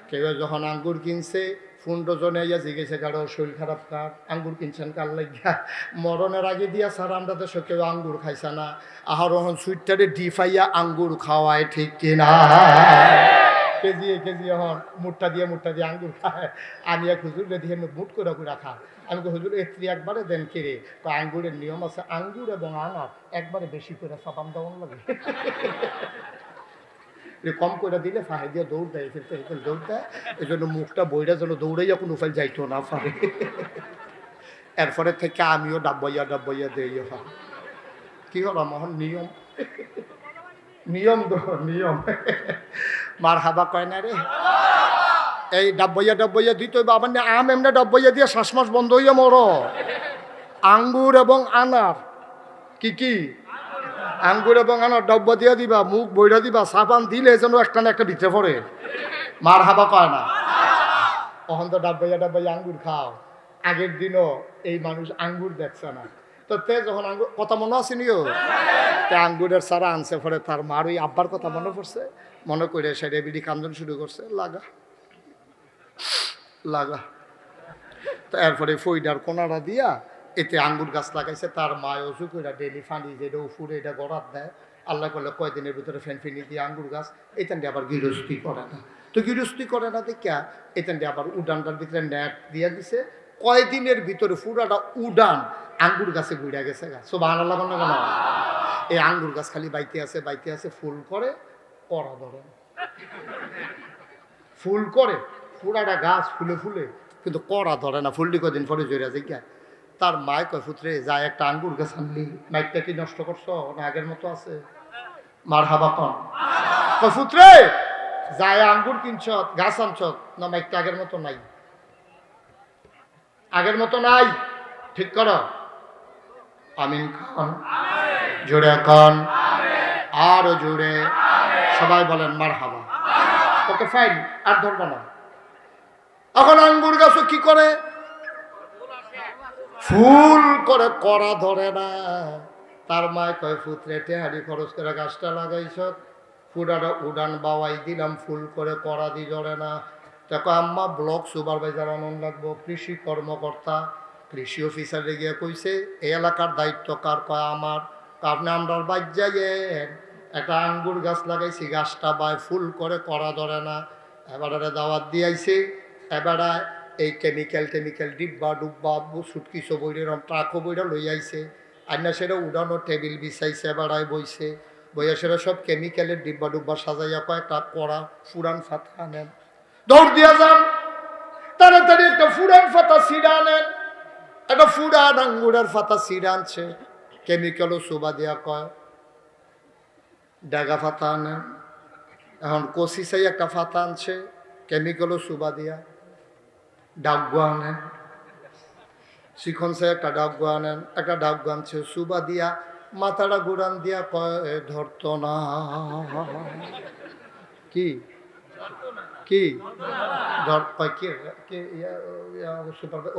কেউ যখন আঙ্গুর কিনছে ফোন ডজনে ইয়া জিজ্ঞেসে কারো শরীর খারাপ কার, আঙ্গুর কিনছেন কার লাগিয়া? মরণের আগে দিয়া স্যার আমরা দেশে কেউ আঙ্গুর খাইছে না। আহার ওহন সুইটারে ডিফাইয়া আঙ্গুর খাওয়ায়, ঠিক কিনা? কেজি এখন মুঠটা দিয়ে আঙ্গুর খায়। আমি এক হুজুরে দিয়ে মুঠ করে রাখা, আমি হুজুর এত্রি একবারে দেন কেড়ে, তো আঙ্গুরের নিয়ম আছে, আঙ্গুর এবং আনার একবারে বেশি করে চাপান দেওয়ান লাগে, কম করে দিলে ফাহে দিয়ে দৌড় দেয়, ফেলতে দৌড় দেয়। এই জন্য মুখটা বইরা যেন দৌড়াইয়া কোনো ফেল যাইতো না পারে। এরপরে থেকে আমিও ডাব্বাইয়া দেই। কি হল মহন নিয়ম, নিয়ম নিয়ম মার হাবা কয় না রে। এই ডাব্বাইয়া দিতে হইবে। আবার আম এমনি ডাব্বাইয়া দিয়ে শ্বাসমাস বন্ধ হইয়া মর। আঙ্গুর এবং আনার কি কি? আঙ্গুর এবং আনার ডব্বা দিয়া দিবা, মুখ বইরা দিবা, সাবান দিলে যেন একটা না একটা ভিতরে পড়ে। মার হাবা কয় না। তখন তো ডাব্বাইয়া আঙ্গুর খাও। আগের দিনও এই মানুষ আঙ্গুর দেখছে না, তো তে যখন আঙ্গুর কথা মনে আসেনিও, তে আঙ্গুরের সারা আনছে, পরে তার মার ওই আব্বার কথা মনে পড়ছে, মনে করে সে রেবিডি কান্দন শুরু করছে, লাগা লাগা। তো এরপরে ফইডার কোনারা দিয়া এতে আঙ্গুর গাছ লাগাইছে। তার মায় অজু করে ডেলি ফানি যেটা উফুরে এটা গড়াত দেয়, আল্লাহ করলে কয়দিনের ভিতরে ফেনফিনি দিয়ে আঙ্গুর গাছ। এখান দিয়ে আবার গৃহস্থী করে না, তো গৃহস্থী করে না দেখিয়া এখান দিয়ে আবার উডানটার ভিতরে নেট দিয়া দিছে। কয়দিনের ভিতরে পুরাটা উডান আঙ্গুর গাছে ঘুরে গেছে গাছ। সো ভালো লাগানো না কেন? এই আঙ্গুর গাছ খালি বাইতে আছে, ফুল করে করা ধরে, ফুল করে পুরাটা গাছ ফুলে কিন্তু করা ধরে না, ফুলটি কদিন পরে জড়িয়া যায়। তার মায় কয়, পুত্রে যায় একটা আঙ্গুর গাছ আনলি, মাইকটা কি নষ্ট করছো না আগের মতো আছে? মার হাবা কন। কয়, পুত্রে যায় আঙ্গুর কিনছ, গাছ আনছ না, মাইকটা আগের মতো নাই, আগের মতো নাই, ঠিক করো। আমিন খান, জোরে খান, আরো জোরে সবাই বলেন মার হাবা। ওকে ফাইন, আর ধরবো না। এখন আঙ্গুর গাছও কি করে? ফুল করে করা ধরে না। তার মায় কয়, পুত্রে টেহারি খরচ করে গাছটা লাগাইছ, পুরাটা উড়ান বাওয়াই দিলাম, ফুল করে করা দি ধরে না। দেখো আম্মা ব্লক সুপারভাইজার আনন্দ লাগবো, কৃষি কর্মকর্তা, কৃষি অফিসারে গিয়ে কইছে এই এলাকার দায়িত্ব কার? কয় আমার। আপনি আমরা বাইর যাইয়েন, একটা আঙ্গুর গাছ লাগাইছি, গাছটা বাই ফুল করে করা ধরে না। এবারে দাওয়াত দিয়েছে, এবারে এই কেমিক্যাল ডিব্বা ডুব্বা সুটকিসো বইরে ট্রাকও বইরা লই আইছে, আর না সেটা উড়ানো টেবিল বিছাইছে, বেড়ায় বইছে, বইয়া সেটা সব কেমিক্যালের ডিব্বা ডুব্বা সাজাইয়া কয়েকটা কড়া ফুরান ফাতা আনেন, দৌড় দিয়া যান তাড়াতাড়ি একটা ফুরান ফাতা সিডা আনেন। একটা ফুরান আঙ্গুরের ফাতা সিডা আনছে, কেমিক্যালও সুবা দিয়া কয় ডাগা ফাতা আনেন। এখন কষি চাই একটা ফাতা আনছে, কেমিক্যালও সুবা দিয়া। ডাব্বু আনেন, শিখন চাই একটা ডাব্বু আনেন, একটা ডাব্বু আনছে সুবা দিয়া মাথাটা ঘুরান দিয়া কয় ধরতো না। কি কি ধর কয় কে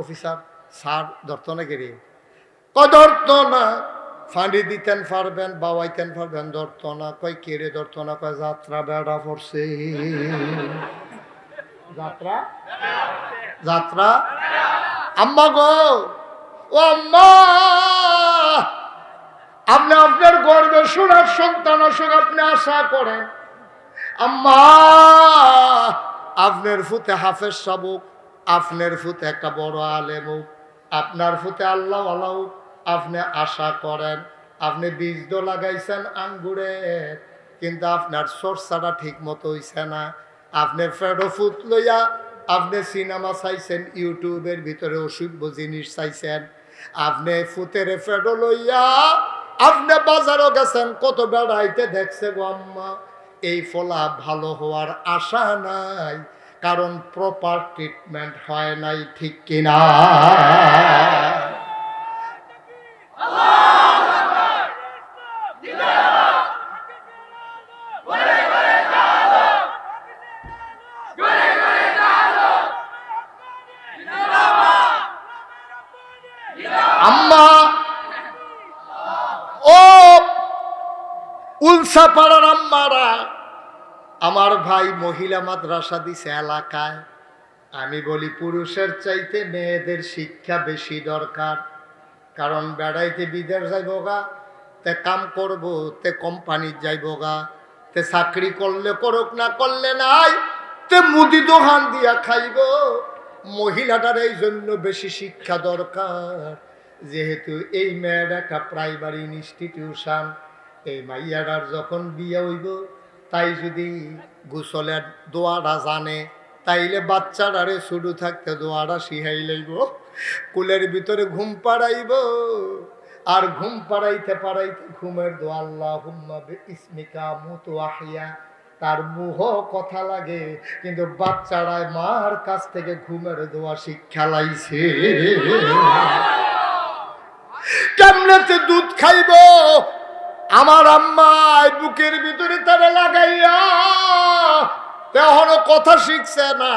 অফিসার স্যার ধরতো না কে রে? কয় ধরতো না। ফাঁড়ি দিতেন পারবেন, বাবাইতেন পারবেন, ধরতো না। কয় কে রে ধরতো না? কয় যাত্রা বেড়া পড়ছে। যাত্রা যাত্রা আম্মা গো, ও আম্মা, আপনি আপনার গর্বে সোনার সন্তান আসুক আপনি আশা করেন। আম্মা, আপনার ফুতে হাফেজ সাবুক, আপনার ফুতে একটা বড় আলেম হোক, আপনার ফুতে আল্লাহ আল্লাহ আপনি আশা করেন। আপনি বীজ তো লাগাইছেন আঙ্গুরের, কিন্তু আপনার চর্চাটা ঠিক মতো হইছে না। আপনি ফেডো ফুট লইয়া আপনি সিনেমা চাইছেন, ইউটিউবের ভিতরে অসভ্য জিনিস চাইছেন। আপনি ফুতের ফেডো লইয়া আপনি বাজারও গেছেন, কত বেড়াইতে দেখছে গো আম্মা। এই ফলা ভালো হওয়ার আশা নাই, কারণ প্রপার ট্রিটমেন্ট হয় নাই, ঠিক কিনা? আম্মা, ও উলসাপাড়ার আম্মারা, আমার ভাই মহিলা মাদ্রাসা দিছে এলাকায়। আমি বলি পুরুষের চাইতে মেয়েদের শিক্ষা বেশি দরকার। কারণ বেড়াইতে বিদেশ যাইব গা, তে কাম করবো, তে কোম্পানির যাইব গা, তে চাকরি করলে করুক, না করলে নাই, তে মুদি দোকান দিয়া খাইব। মহিলাটার এই জন্য বেশি শিক্ষা দরকার, যেহেতু এই মেয়ের একটা প্রাইমারি ইনস্টিটিউশন। এই মাইয়াটার যখন বিয়ে হইব, তাই যদি গোসলের দোয়াটা জানে, তাইলে বাচ্চাটারে শুরু থাকতে দোয়াটা শিখাই লইব। কুলের ভিতরে ঘুম পাড়াইব, আর ঘুম পাড়াইতে পাড়াইতে ঘুমের দোয়া আল্লাহুম্মা বিইসমিকা মুতু আহিয়া, তার মুহ কথা লাগে, কিন্তু বাচ্চারায় মার কাছ থেকে ঘুমের দোয়া শিক্ষা লাইছে। কেমনেতে দুধ খাইব? আমার আম্মায় বুকের ভিতরে তারা লাগাইয়া এখনো কথা শিখছে না,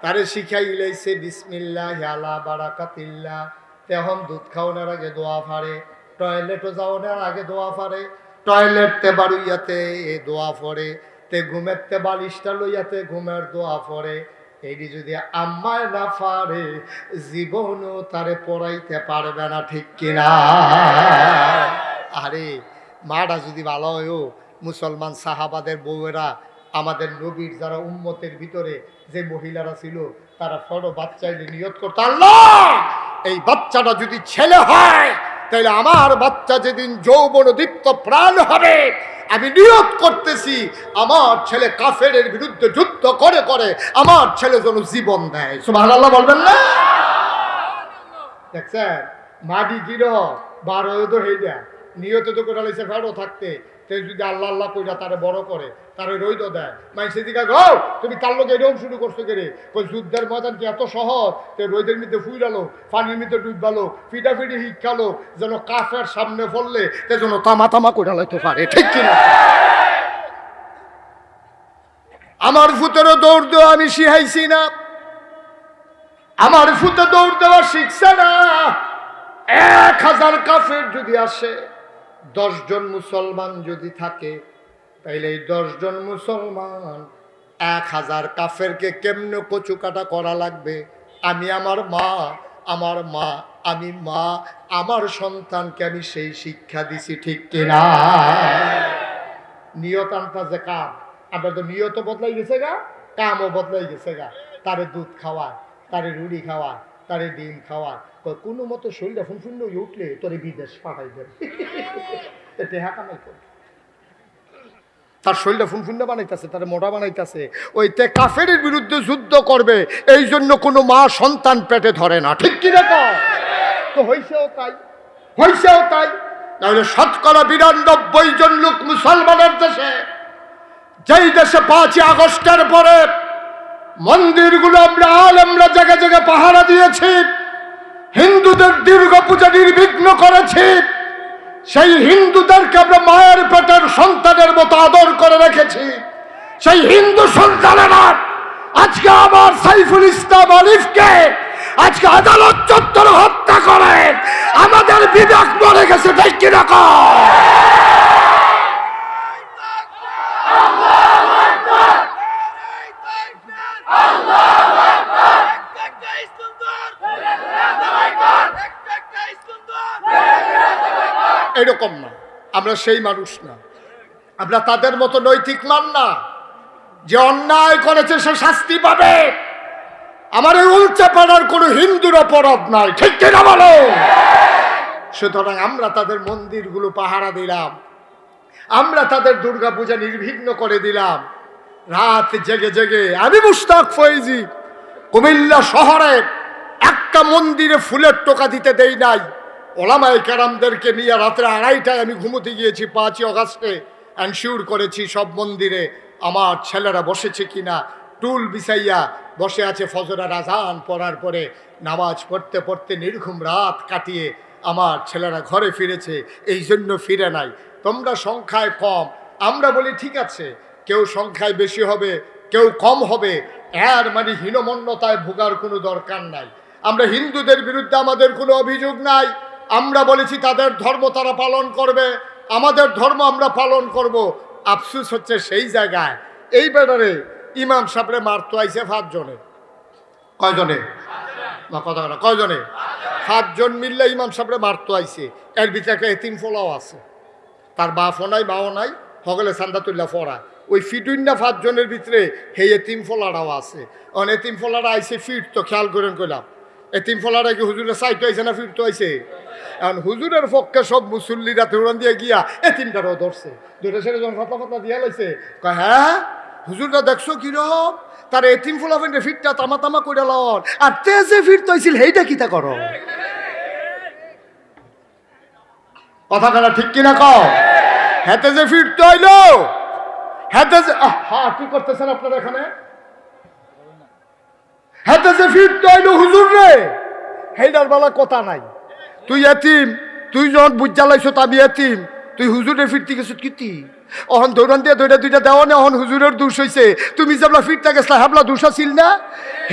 তারে শিখাই লাইছে বিসমিল্লাহ আলা বারাকাতিল্লাহ। তখন দুধ খাওয়ানোর আগে দোয়া ফাড়ে, টয়লেটও যাওয়ানোর আগে দোয়া ফাড়ে, টয়লেটতে বাড়ুইয়াতে দোয়া পড়ে, তে ঘুমেরতে বালিশটা লইয়াতে ঘুমের দোয়া পড়ে। এইটি যদি আম্মায় না পারে, জীবনও তারে পড়াইতে পারবে না, ঠিক কিনা? আরে মাটা যদি ভালো হয়েও, মুসলমান সাহাবাদের বউয়েরা, আমাদের নবীর যারা উম্মতের ভিতরে যে মহিলারা ছিল, তারা বড় বাচ্চাইলে নিয়ত করতো, আল্লাহ এই বাচ্চাটা যদি ছেলে হয়, তাহলে আমার বাচ্চা যেদিন যৌবন দীপ্ত প্রাণ হবে, আমি নিয়ত করতেছি আমার ছেলে কাফেরের বিরুদ্ধে যুদ্ধ করে করে আমার ছেলে যেন জীবন দেয়। সুবহানাল্লাহ বলবেন না? দেখছেন মাটি গির বারো তো হইয়া নিয়ত তো করে লাইছে ফেরো থাকতে, সে যদি আল্লাহ আল্লাহ কইরা তারে বড় করে, তারে রইদ দেয়। মাইসে দিকা গো তুমি তার লোক এরকম শুরু করছো কেরে? কই যুদ্ধের ময়দান কি এত সহজ? তে রইদের মধ্যে ফুইরালো, পানির মধ্যে ডুববালো, ফিটাফিটি শিক্ষালো, যেন কাফের সামনে পড়লে তে যেন তামা তামা কইরা লাইতে পারে, ঠিক কিনা? আমার ফুতেরও দৌড় দেওয়া আমি শিখাইছি না, আমার ফুতে দৌড় দেওয়া শিখছে না। 1000 কাফের যদি আসে, 10 জন মুসলমান যদি থাকে, তাইলে এই 10 জন মুসলমান 1000 কাফেরকে কেমনে কচু কাটা করা লাগবে। আমি আমার মা, আমি মা, আমার সন্তানকে আমি সেই শিক্ষা দিছি, ঠিক কিনা? নিয়ত আনতা যে কাম, আপনার তো নিয়ত বদলাই গেছে গা, কামও বদলাই গেছে গা। তারে দুধ খাওয়ায়, তারে রুটি খাওয়ায়, তারে ডিম খাওয়ায়, কোনো মতো শরীরটা ফুনফুন্ন হয়ে উঠলে তোরে বিদেশ পাঠাই দেবে। এতে হাঁকা নাই করে তার শরীরটা ফুনফুন্ন বানাইতেছে, তার মোটা বানাইতেছে, ওই তে কাফের বিরুদ্ধে যুদ্ধ করবে, এই জন্য কোনো মা সন্তান পেটে ধরে না, ঠিক কি না? তো হইছেও তাই, হইছেও তাই। তাহলে 92% জন লোক মুসলমানের দেশে, যেই দেশে 5ই আগস্টের পরে মন্দিরগুলো আমরা জায়গায় জায়গায় পাহারা দিয়েছি, হিন্দুদের দীর্ঘ পূজা নির্বিঘ্ন করেছি, সেই হিন্দুদেরকে আমরা মায়ের পেটের সন্তানের মতো আদর করে রেখেছি। সেই হিন্দু সন্তানেরা আজকে আমার সাইফুল ইসলাম আলিফকে আজকে আদালত চত্বর হত্যা করে আমাদের বিবেক মরে গেছে। ঠিক কিনা কও? এরকম না, আমরা সেই মানুষ না, আমরা তাদের মতো নৈতিক মান না। যে অন্যায় করেছে সে শাস্তি পাবে। আমার এই উল্চে পড়ার কোনো হিন্দুর অপরাধ নাই। ঠিক কিনা বলো? সুতরাং আমরা তাদের মন্দিরগুলো পাহারা দিলাম, আমরা তাদের দুর্গাপূজা নির্বিঘ্ন করে দিলাম। রাত জেগে জেগে আমি মুশতাক ফয়েজি কুমিল্লা শহরে একটা মন্দিরে ফুলের টোকা দিতে দেই নাই। ওলামায়ে কেরামদেরকে নিয়ে রাত্রে 2:30টায় আমি ঘুমোতে গিয়েছি। 5ই আগস্টে এনশিওর করেছি সব মন্দিরে আমার ছেলেরা বসেছে কিনা। টুল বিছাইয়া বসে আছে। ফজরের আজান পড়ার পরে নামাজ পড়তে পড়তে নির্ঘুম রাত কাটিয়ে আমার ছেলেরা ঘরে ফিরেছে। এই জন্য ফিরে নাই। তোমরা সংখ্যায় কম, আমরা বলি ঠিক আছে, কেউ সংখ্যায় বেশি হবে, কেউ কম হবে, এর মানে হীনমন্যতায় ভোগার কোনো দরকার নাই। আমরা হিন্দুদের বিরুদ্ধে আমাদের কোনো অভিযোগ নাই। আমরা বলেছি তাদের ধর্ম তারা পালন করবে, আমাদের ধর্ম আমরা পালন করব। আফসুস হচ্ছে সেই জায়গায় এই বেড়ারে ইমাম সাহেবরে মারতো আইছে 5 জনে। কয়জনে? না কথা না, কয়জনে? 5 জন মিললে ইমাম সাহেবরে মারতো আইছে। এর ভিতরে একটা এতিম ফলাও আছে, তার বাপও নাই মাও নাই, হগলে সান্দাতুল্লাহ ফরা। ওই ফিটুইন্না 5 জনের ভিতরে হে এতিম ফলারাও আছে। অন এতিম ফলারা আইছে ফিরতো, খেয়াল করেন কইলাম। এতিম ফলারা কি হুজুরের সাইটো আইছে না ফিরতো আইছে? এখন হুজুরের পক্ষে সব মুসল্লিরা তেউরান দিয়ে গিয়া এতিমটারও ধরছে। দুটো ছেলে যখন কথা দিয়া লাইছে, কয় হ্যাঁ হুজুররা দেখছো কিরকম তার এতিম ফলাফেন্ডে ফিরটা তামা তামা করে লন, আর তে যে ফিরতো আইছিল সেইটা কিতা করো? কথা কানা ঠিক কিনা কও? হেতে যে ফিরতে হইলো, হেতে যে হ্যাঁ কি করতেছেন আপনারা এখানে? হেতে যে ফিরতে হইলো হুজুর রে, হেইটার বেলা কথা নাই। তুই এতিম, তুই যখন বুঝা লাইছ আমি এতিম, তুই হুজুরে ফিরতে গেছ কিতি? অহন দৌড়ান দিয়ে দুইটা দেওয়া না, অহন হুজুরের দোষ হইছে। তুমি যেবলা ফিরতে গেছলা হেবলা দোষ আছিল না?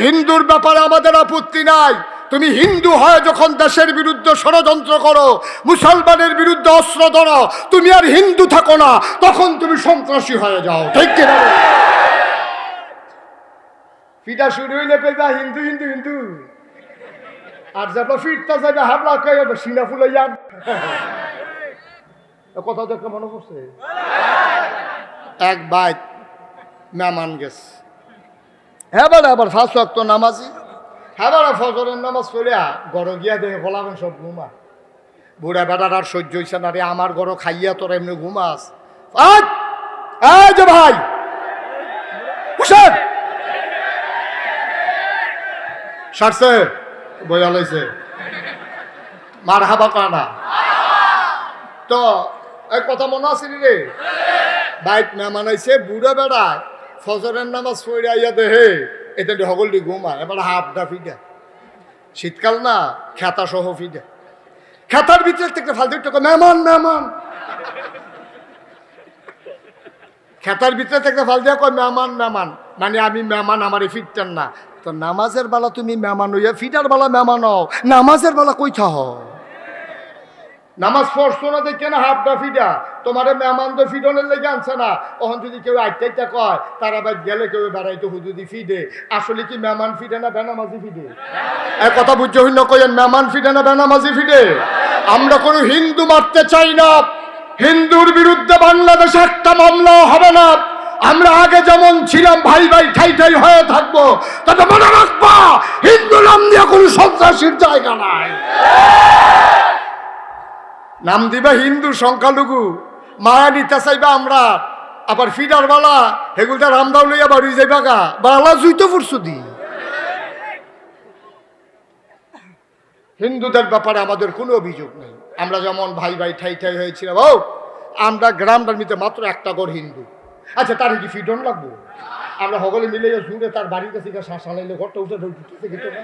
হিন্দুর ব্যাপারে আমাদের আপত্তি নাই। তুমি হিন্দু হয় যখন দেশের বিরুদ্ধে ষড়যন্ত্র করো, মুসলমানের বিরুদ্ধে অস্ত্র ধরো, তুমি আর হিন্দু থাকো না, তখন তুমি সন্ত্রাসী হয়ে যাও। ঠিক কিনা? ফিটা শুরু হইলে কইবা হিন্দু হিন্দু হিন্দু, আর যাবো ফিরতে যাবে হাবলা কইবা সিনা ফুলাইয়া। কথা তো একটা মনে পড়ছে, এক বাইত মেহমান গেছে। হ্যাঁ বাড়া আবার 5 ওয়াক্ত নামাজি, হ্যাঁ বাড়া ফজরের নামাজ পড়িয়া গড় গিয়া দেখে ফলাবেন সব ঘুমা। বুড়া বেড়ার আর সহ্য হইছে না রে, আমার গড় খাইয়া তোরা এমনি ঘুমাস। এই যে ভাই সারছে বইয়া লাইছে মার হাবা কানা। তো এক কথা মনে আছে রে, বাইক মেহমান আইছে, বুড়া বেড়ায় ফজরের নামাজ পড়ে আইয়া দেহে এটা হগলটি ঘুমা। এবার হাফটা ফিডা, শীতকাল না, খেতা সহ ফিডা। খেতার ভিতরে একটা ফালতু টাকা মেহমান মেহমান, খেতার ভিতরে একটা ফাল দিয়া কয় মেহমান মেহমান, মানে আমি মেহমান, আমার এই ফিটটার না। তো নামাজের বেলা তুমি মেহমান হইয়া ফিটার বেলা মেহমান হও, নামাজের বেলা কই থাহ? নামাজ পড়ছো না দেখে না হাফটা ফিডা, তোমারে মেহমান তো ফিডনের লেগে আনছে না। তখন যদি কেউ আইটা কয় তারা বাইক গেলে কেউ বেড়াইতো হুদুদি ফিডে, আসলে কি মেহমান ফিডে না বেনামাজি ফিডে? এক কথা বুঝছো হইন কইেন মেহমান ফিডে না বেনামাজি ফিডে? আমরা কোনো হিন্দু মারতে চাই না, হিন্দুর বিরুদ্ধে বাংলাদেশে একটা মামলাও হবে না। আমরা আগে যেমন ছিলাম ভাই ভাই ঠাই ঠাই হয়ে থাকবো। তবে মনে রাখবা হিন্দু নাম দিয়ে কোনো সন্ত্রাসীর জায়গা নাই। নাম দিবা হিন্দু সংখ্যালঘু, মায়া নিতে চাইবা আমরা, আবার ফিডার বালা হেগুলটা রামদাও লইয়া বাড়ি যাইবা গা বালা জুইতে পড়ছো দি। হিন্দুদের ব্যাপারে আমাদের কোনো অভিযোগ নেই। আমরা যেমন ভাই ভাই ঠাই ঠাই হয়েছিলাম, ও আমরা গ্রামটার মধ্যে মাত্র একটা ঘর হিন্দু। আচ্ছা তার কি ফিডন লাগবো? আমরা সকলে মিলে জুড়ে তার বাড়ির কাছে শ্বাস আলাইলে ঘরটা উঠে ঢুকতে না।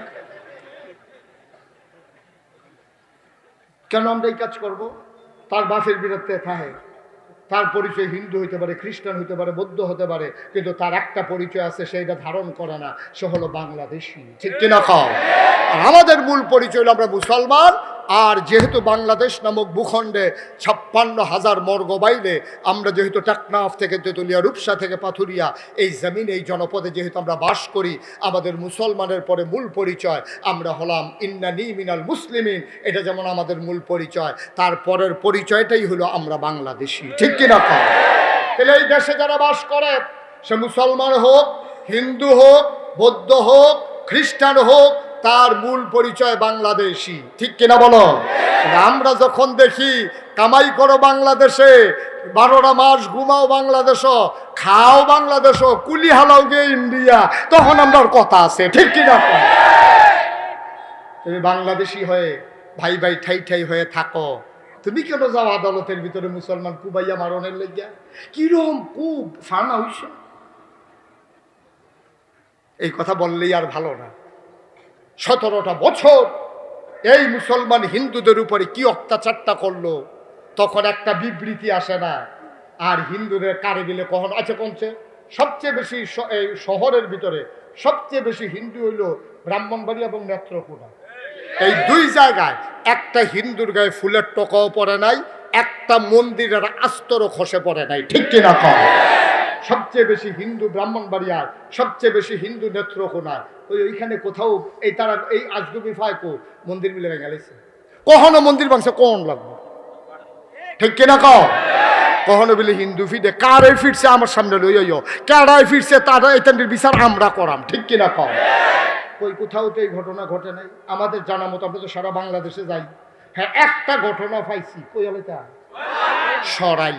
কেন আমরা এই কাজ করব? তার বাপের বিরুদ্ধে থাকে, তার পরিচয় হিন্দু হইতে পারে, খ্রিস্টান হইতে পারে, বৌদ্ধ হতে পারে, কিন্তু তার একটা পরিচয় আছে, সেইটা ধারণ করে না, সে হলো বাংলাদেশি। ঠিক কিনা খাও? আর আমাদের মূল পরিচয় হলো আমরা মুসলমান। আর যেহেতু বাংলাদেশ নামক ভূখণ্ডে 56,000 মর্গ বাইরে, আমরা যেহেতু টেকনাফ থেকে তেঁতুলিয়া, রূপসা থেকে পাথুরিয়া, এই জমিন, এই জনপদে যেহেতু আমরা বাস করি, আমাদের মুসলমানের পরে মূল পরিচয় আমরা হলাম ইন্নানি মিনাল মুসলিমিন। এটা যেমন আমাদের মূল পরিচয়, তারপরের পরিচয়টাই হলো আমরা বাংলাদেশি। ঠিক কিনা খাও? তাহলে এই দেশে যারা বাস করে, সে মুসলমান হোক, হিন্দু হোক, বৌদ্ধ হোক, খ্রিস্টান হোক, তার মূল পরিচয় বাংলাদেশি। ঠিক কিনা বলো? আমরা যখন দেখি কামাই করো বাংলাদেশে, 12টা মাস ঘুমাও বাংলাদেশও, খাও বাংলাদেশও, কুলি হালাও গে ইন্ডিয়া, তখন আমরা কথা আছে। ঠিক কিনা? তুমি বাংলাদেশি হয়ে ভাই ভাই ঠাই ঠাই হয়ে থাকো, তুমি কেন যাও আদালতের ভিতরে মুসলমান কুবাইয়া মারণের লেগিয়া? কিরম কুব ফানা হইস? এই কথা বললেই আর ভালো না। 17টা বছর এই মুসলমান হিন্দুদের উপরে কি অত্যাচারটা করলো, তখন একটা বিবৃতি আসে না। আর হিন্দুদের কারে গেলে কখন আছে কমছে? সবচেয়ে বেশি এই শহরের ভিতরে সবচেয়ে বেশি হিন্দু হইল ব্রাহ্মণবাড়ি এবং নেত্রকোনা। এই দুই জায়গায় একটা হিন্দুর গায়ে ফুলের টকাও পড়ে নাই, একটা মন্দিরের আস্তরও খসে পড়ে নাই। ঠিক কিনা কম? সবচেয়ে বেশি হিন্দু ব্রাহ্মণবাড়িয়ার, সবচেয়ে বেশি হিন্দু নেত্রকোনায়। ওইখানে কোথাও এই তারা এই আজগুবি ফায়কো মন্দির মিলে গেলেছে, কখনো মন্দির ভাঙছে কোন লাগবে? ঠিক কিনা কও? কখনো বলে হিন্দু ফিরে কারে ফিরছে আমার সামনে লইও, কারায় ফিরছে তারা এটার বিচার আমরা করাম। ঠিক কিনা কও? কই কোথাও তো এই ঘটনা ঘটে নাই আমাদের জানা মতো। আমরা তো সারা বাংলাদেশে যাই, হ্যাঁ একটা ঘটনা পাইছি। কই হলে তা সরাই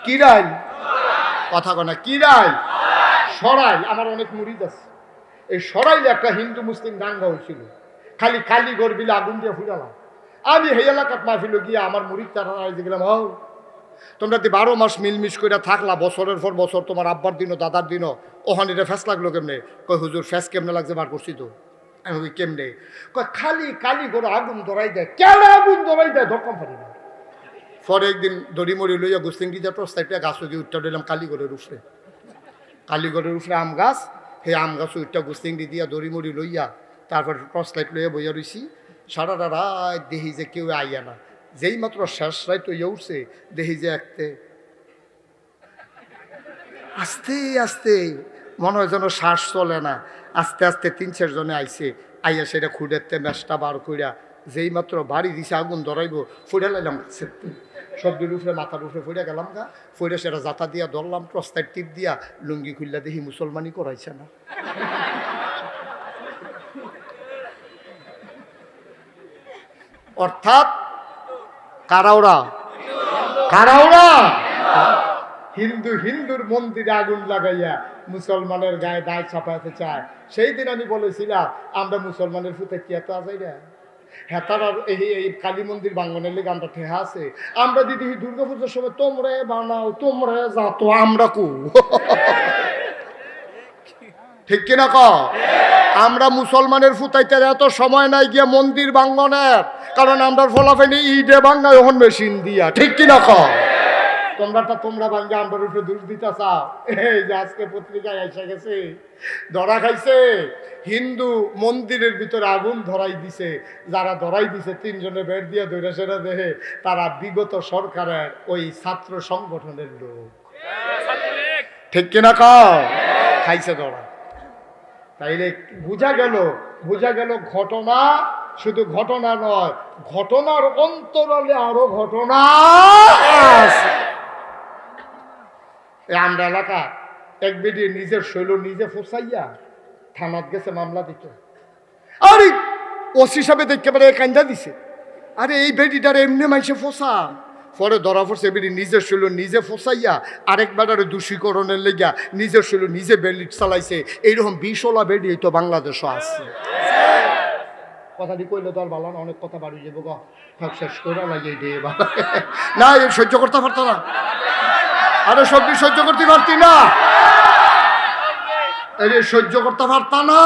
কিরাই, কথা কনা কিরাই সরাই। আমার অনেক মুরিদ আছে, এই সরাইলে একটা হিন্দু মুসলিম দাঙ্গা হয়েছিল, খালি কালি গরবিলে আগুন দিয়ে ফুটালাম। আমি এই এলাকাত মাহফিল গিয়ে আমার মুরিদ তারা গেলাম, হও তোমরা 12 মাস মিলমিশ করে থাকলা, বছরের পর বছর, তোমার আব্বার দিনও দাদার দিনও, ওখানে এটা ফ্যাস লাগলো কেমনে? কই হুজুর ফ্যাস কেমনে লাগছে বার করছি তো। আমি ওই কেমনে? কয় খালি কালি করে আগুন ধরাই দেয়। কেন আগুন ধরাই দেয়? ধরকম পারি না। পরে একদিন দড়ি মরি লইয়া গোস্তিংটি যা প্রস্তাবটা গাছ গিয়ে উঠতে দিলাম কালীগড়ের উপরে। কালীগড়ের উপরে আম গাছ, সেই আম গাছ উঠটা গোস্তিংটি দিয়া দড়ি মরি লইয়া তারপর টর্চ লাইট লইয়া বইয়া রইছি। সারাটা রাত দেখি যে কেউ আইয়া না। যেই মাত্র শেষ রাত ইয়ে উঠছে, দেখি যে একতে আস্তে আস্তে মনে হয় যেন শ্বাস চলে না, আস্তে আস্তে 3-4 জনে আইছে। আইয়া সেটা খুঁড়েতে মেশটা বার কইরা যেই মাত্র বাড়ি দিছে আগুন ধরাইব, ফুড়ে লাইলাম সবজির উপরে মাথার উপরে ফুড়ে গেলাম গা। ফুড়ে সেটা জাতা দিয়া ধরলাম, প্রস্তার টিপ দিয়া লুঙ্গি খুললা, দেখি মুসলমানই করাইছে না। অর্থাৎ কারাওরা কারাওরা হিন্দু হিন্দুর মন্দিরে আগুন লাগাইয়া মুসলমানের গায়ে দায় চাপাতে চায়। সেই দিন আমি বলেছিলাম আমরা মুসলমানের ফুতে কি এত আজাই রে? হ্যাঁ, তারা এই কালী মন্দির বাঙ্গনের লেগে আমরা ঠেহা আছে। আমরা দিদি দুর্গাপুজোর সময় তোমরা বানাও, তোমরা যাতো, আমরা কু। ঠিক কিনা ক? আমরা মুসলমানের ফুতাইতে এত সময় নাই গিয়া মন্দির বাঙ্গনের, কারণ আমরা ফলাফেনি ইডে বাঙ্গায় ওখান মেশিন দিয়া। ঠিক কিনা ক? তোমরা ভাঙ্গা আমার উপরে দোষ দিতে চাও। এই যে আজকে পত্রিকায় এসে গেছে, ধরা খাইছে হিন্দু মন্দিরের ভিতরে আগুন ধরাই দিছে। যারা ধরাই দিছে 3 জনে বের দিয়ে ধরে সেটা দেখে তারা বিগত সরকারের ওই ছাত্র সংগঠনের লোক। ঠিক কিনা কাও? খাইছে ধরা। তাইলে বোঝা গেল ঘটনা শুধু ঘটনা নয়, ঘটনার অন্তরালে আরো ঘটনা আছে। আমরা এলাকা এক বেডি নিজের শৈল নিজে ফসাইয়া থানাত গেছে মামলা দিত। আরে ওসি সাহেব দেখতে পারে কান্দা দিছে, আরে এই বেডিটার এমনি মাইসে ফসা। পরে ধরা পড়ছে বেডি নিজের শৈল নিজে ফসাইয়া আরেক বেটারে দোষীকরণের লেগা নিজের শৈল নিজে বেলিট চালাইছে। এইরকম 20ওলা বেডি তো বাংলাদেশও আছে। কথাটি কইলে তো আর ভালো না, অনেক কথা বাড়ি যাবো গা, শেষ করে লাগিয়ে দিয়ে না, সহ্য করতে পারতো না। আরে সবজি সহ্য করতে পারতি না, আরে সহ্য করতে পারত না।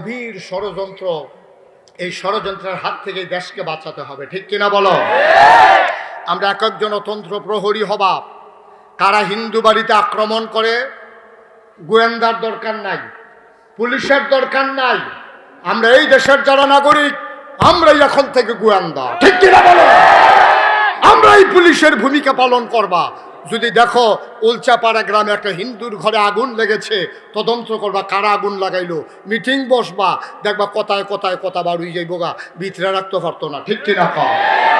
গভীর ষড়যন্ত্র, এই ষড়যন্ত্রের হাত থেকে দেশকে বাঁচাতে হবে, ঠিক কিনা বলো? আমরা এক একজন অতন্ত্র প্রহরী হবা। কারা হিন্দু বাড়িতে আক্রমণ করে, গোয়েন্দার দরকার নাই, পুলিশের দরকার নাই। আমরা এই দেশের যারা নাগরিক, আমরাই এখন থেকে গোয়েন্দা, ঠিক কিনা বলো? আমরাই পুলিশের ভূমিকা পালন করবা। যদি দেখো উলচাপাড়া গ্রামে একটা হিন্দুর ঘরে আগুন লেগেছে, তদন্ত করবা কারা আগুন লাগাইলো, মিটিং বসবা, দেখবা কথায় কথায় কথা বাড়ুই যাইব গা, ভিতরে রাখতে পারতো না, ঠিক কিনা?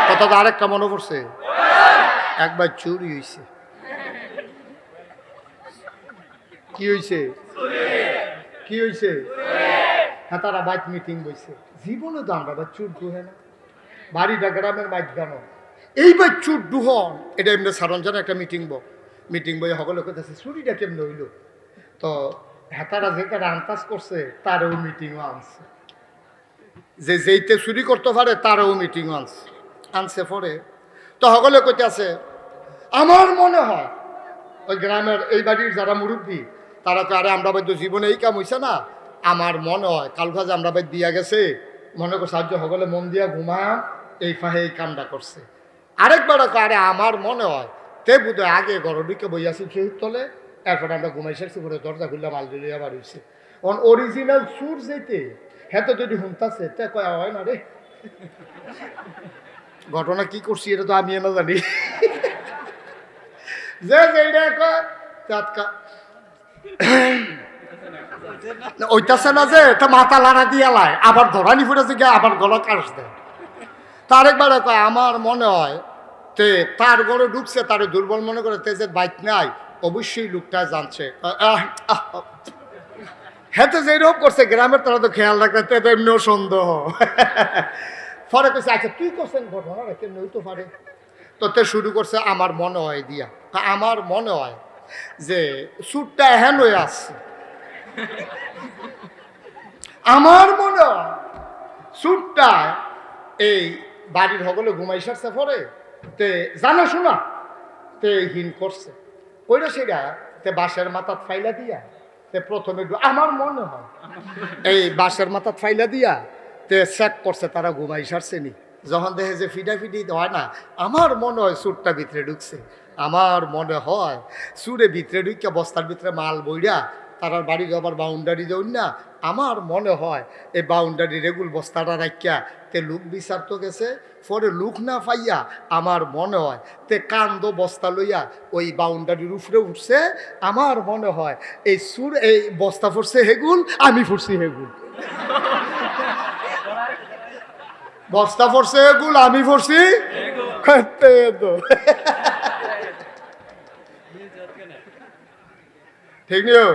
কথাটা আরেকটা মনে পড়ছে, একবার চুরি হয়েছে। কি হয়েছে? কি হয়েছে? হ্যাঁ, তারা বাইক মিটিং বইছে। জীবনে তো আমরা চুর দুহে না, বাড়িটা গ্রামের বাইক গানো, এইবার চুর দুহন এটা এমনি সারণ জানে একটা মিটিং বই সকলে কোথাছে চুরিটা কেমনে হইল। তো হেতারা যেটা আন্দাজ করছে তারও মিটিংও আনছে, যে যেইতে চুরি করতে পারে তারও মিটিংও আনছে পরে। তো সকলে কইতে আছে, আমার মনে হয় ওই গ্রামের এই বাড়ির যারা মুরব্বী তারা তো, আরে আমরা বাইদ্য জীবনে এই কাম হইছে না, আমার মনে হয় কাল কাজে আমরা বাইদ দিয়া গেছে, মনে করে সাহায্য সকলে মন দিয়া ঘুমায় এই ফাহে এই কামটা করছে। আরেকবার আরে আমার মনে হয় তে বুধ আগে গরডিকে বইয়াছি সেই তলে, এরপরে আমরা ঘুমাই সারছি, পরে দরজা খুললে মাল জুলিয়া বার হইছে। অরিজিনাল সুর যেতে হ্যাঁ তো যদি হুমতাছে তে কয়া হয় না রে, ঘটনা কি করছি এটা তো আমি না জানি। যে যেটা কয় ওইটাছে না যে তা মাথা লাড়া দিয়ে লাই, আবার ধরানি ফুটেছে গিয়ে আবার গলা কাশ দেয়। তার একবারে কয় আমার মনে হয় তে তার ঘরে ঢুকছে, তার দুর্বল মনে করে তেজের বাইক নাই, অবশ্যই লোকটা জানছে। হ্যাঁ তো যেরকম করছে গ্রামের তারা তো খেয়াল রাখতে, তে তো এমনিও সন্দেহ। পরে কইছে আচ্ছা তুই করছেন ঘটনা কেমনি হইতে পারে, তো তে শুরু করছে আমার মনে হয় দিয়া। আমার মনে হয় যে সুরটা এহেন হয়ে আসছে, আমার মনে হয় সুরটা এই বাড়ির সকলে ঘুমাই সারছে পরে তে জানা শোনা তে হিন করছে, কইরা সেটা তে বাঁশের মাথাত ফাইলা দিয়া তে প্রথমে আমার মনে হয় এই বাঁশের মাথাত ফাইলা দিয়া তে চেক করছে তারা ঘুমাই সারছে নি। যখন দেখে যে ফিডাফিডি হয় না, আমার মনে হয় সুরটা ভিতরে ঢুকছে, আমার মনে হয় সুরে ভিতরে ঢুকিয়া বস্তার ভিতরে মাল বইরা তারার বাড়ি আবার বাউন্ডারি দেউন না, আমার মনে হয় এই বাউন্ডারি রেগুল বস্তাটা রাখিয়া তে লুক বিচার তো গেছে, পরে লুক না পাইয়া আমার মনে হয় তে কান্দ বস্তা লইয়া ওই বাউন্ডারির উপরে উঠছে। আমার মনে হয় এই সুর এই বস্তা ফুরছে হেগুল, আমি ফুরছি হেগুল, বস্তা ফুরছে হেগুল, আমি ফুরছি ঠিক নিও।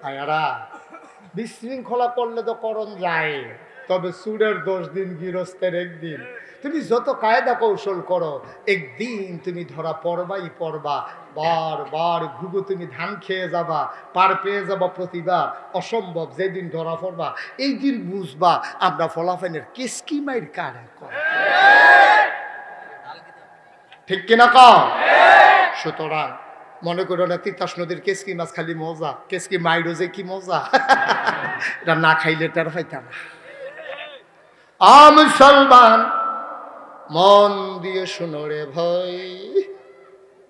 আয়ারা বিশৃঙ্খলা করলে তো করণ যায়, তবে সুরের 10 দিন গৃহস্থের একদিন। তুমি যত কায়দা কৌশল করো একদিন তুমি ধরা পড়বা। বারবার ঘুঘু তুমি ধান খেয়ে যাবা, পার পেয়ে যাবা প্রতিবার, অসম্ভব। যেদিন ধরা পড়বা এই দিন বুঝবা আমরা ফলাফলের কেসকি মাইর কারা কর, ঠিক কিনা কও? সুতরাং মনে করো না তিতাস নদীর কেসকি মাছ খালি মজা, কেসকি মাইরো যে কি মজা, এটা না খাইলে তার পাইতাম না। মুসলমান মন দিয়ে শুনো রে ভাই,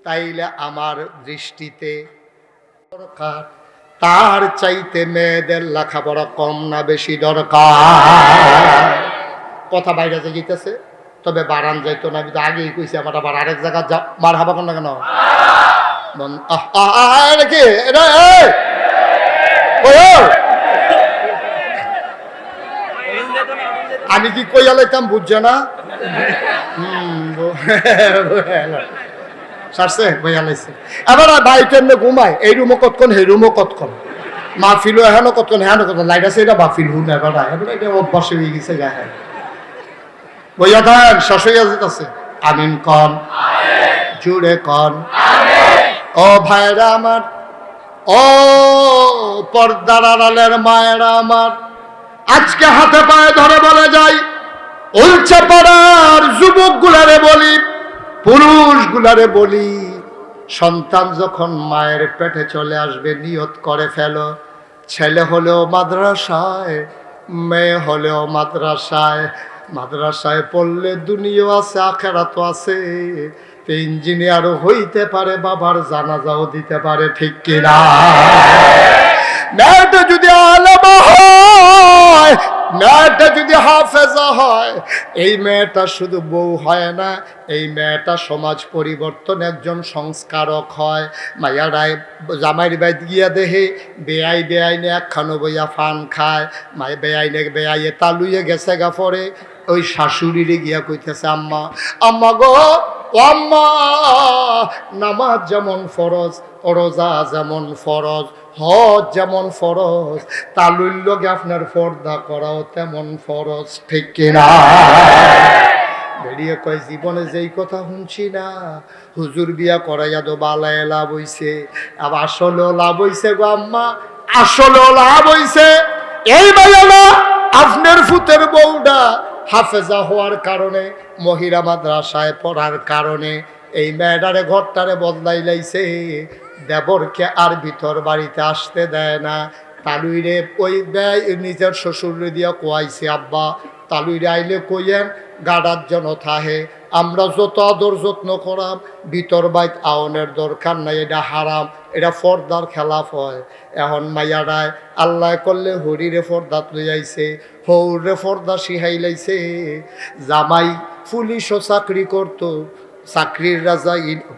তাইলে আমার দৃষ্টিতে দরকার তার চাইতে মেয়েদের লেখাপড়া কম না বেশি দরকার। কথা বাইরে যে গিতেছে, তবে বারান যাইতো না, আমি তো আগেই কইছি আমার আবার আরেক জায়গা যা মার হাবা কোন না কেন। আমি কি কইয়া লাইতাম বুঝছে না, সারছে বইয়া লাইছে। এবার ভাই কেমনে ঘুমায়, এই রুমও কতক্ষণ সেই রুমও কতক্ষণ, মাহফিলও এখনো কতক্ষণ হ্যাঁ কত লাইট আছে, এটা মাহফিল হুন এবার এটা অভ্যাস হয়ে গেছে গায়ে বইয়া থান শেষ হইয়া যেতেছে। আমিন কন, জুড়ে কন। ও ভাইরা আমার, ও পর্দার আড়ালের মায়েরা আমার, আজকে হাতে পায়ে ধরে বলে যাই, উলচা পাড়ার যুবক গুলারে বলি, পুরুষ গুলারে বলি, সন্তান যখন মায়ের পেটে চলে আসবে নিয়ত করে ফেলো ছেলে হলেও মাদ্রাসায়, মেয়ে হলেও মাদ্রাসায়। মাদ্রাসায় পড়লে দুনিয়াও আছে, আখেরাতও আছে। ইঞ্জিনিয়ারও হইতে পারে, বাবার জানাজাও দিতে পারে, ঠিক কিনা? মেয়েটা যদি আলেমা হয়, মেয়েটা যদি হাফেজা হয়, এই মেয়েটা শুধু বউ হয় না, এই মেয়েটা সমাজ পরিবর্তন একজন সংস্কারক হয়। মায়ারায় জামাইর বাইত গিয়া দেহে বেআই বেআইনে একখানো বইয়া ফান খায়, মাই বেআইনে বেআইয়ে তালুয়ে গেছে গা পরে ওই শাশুড়িরে গিয়া কইতেছে, আম্মা আম্মা গো ও আম্মা, নামাজ যেমন ফরজ, রোজা যেমন ফরজ, হজ যেমন ফরজ, তালুর লগে আপনার পর্দা করাও তেমন ফরজ, ঠিক কিনা? বেরিয়ে কয়, জীবনে যেই কথা শুনছি না, হুজুর বিয়া করাইয়া তো বালায় লাভ হইছে, আবার আসলেও লাভ হইছে গো আম্মা, আসলেও লাভ হইছে। এই ভাইয়া না, আপনার ফুতের বউটা হাফেজা হওয়ার কারণে, মহিলা মাদ্রাসায় পড়ার কারণে এই মেয়েটারে ঘরটারে বদলাই লাইছে। দেবরকে আর ভিতর বাড়িতে আসতে দেয় না। তালুইরে ওই ব্যয় নিজের শ্বশুরে দিয়া কোয়াইছে, আব্বা তালুইরে আইলে কইয়েন গাডার যেন থাহে, আমরা যত আদর যত্ন করাম ভিতর বাইত আওনের দরকার নাই, এটা হারাম, এটা ফর্দার খেলাফ হয়। এখন মাইয়ারায় আল্লাহ করলে হরিরে ফর্দাত লই আইছে, হৌরে ফর্দা শিহাই লাইছে। জামাই পুলিশও চাকরি করতো, চাকরির রাজা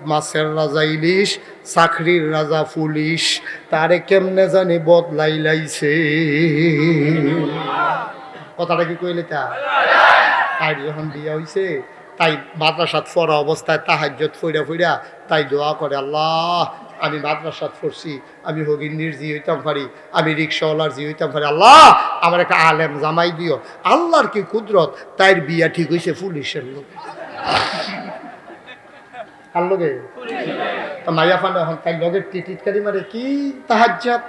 মাছের রাজা ইলিশ, চাকরির রাজা পুলিশ, তারে কেমনে জানি বদলাই লাইছে। কথাটা কি কইলে তা? তাই যখন বিয়ে হইছে, তাই মাদ্রাসাত পড়া অবস্থায় তাহাজ্জুদ ফইরা ফইরা তাই দোয়া করে, আল্লাহ আমি মাদ্রাসাত পড়ছি, আমি হগিন্নির জি হইতাম পারি, আমি রিক্সাওয়ালার জি হইতাম পারি, আল্লাহ আমার একটা আলেম জামাই দিও। আল্লাহর কি কুদরত, তাইর বিয়া ঠিক হইছে পুলিশের লোক। আর লগে তো মাইয়া ফান এখন তাই লগের টিটকারি মারে কি তাহাজ্জুদ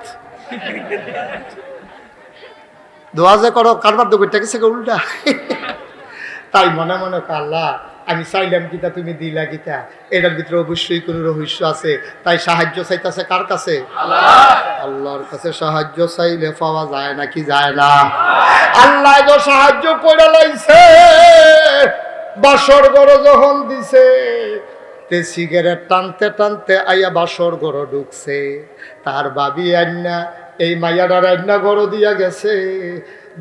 দোয়া যে করো, কারবার তো করতে গেছে উল্টা। তাই মনে মনে আল্লাহ আমি চাইলাম কিতা, তুমি দিলা কিতা, এটার ভিতরে অবশ্যই কোনো রহস্য আছে। তাই সাহায্য চাইতেছে কার কাছে? আল্লাহর কাছে সাহায্য চাইলে পাওয়া যায় নাকি যায় না? আল্লাহ তো সাহায্য করে লাইছে। বাসর ঘর যখন দিছে, তে সিগারেট টানতে টানতে আইয়া বাসর ঘর ঢুকছে, তার ভাবি আন্না এই মাইয়াডার আন্না ঘর দিয়া গেছে,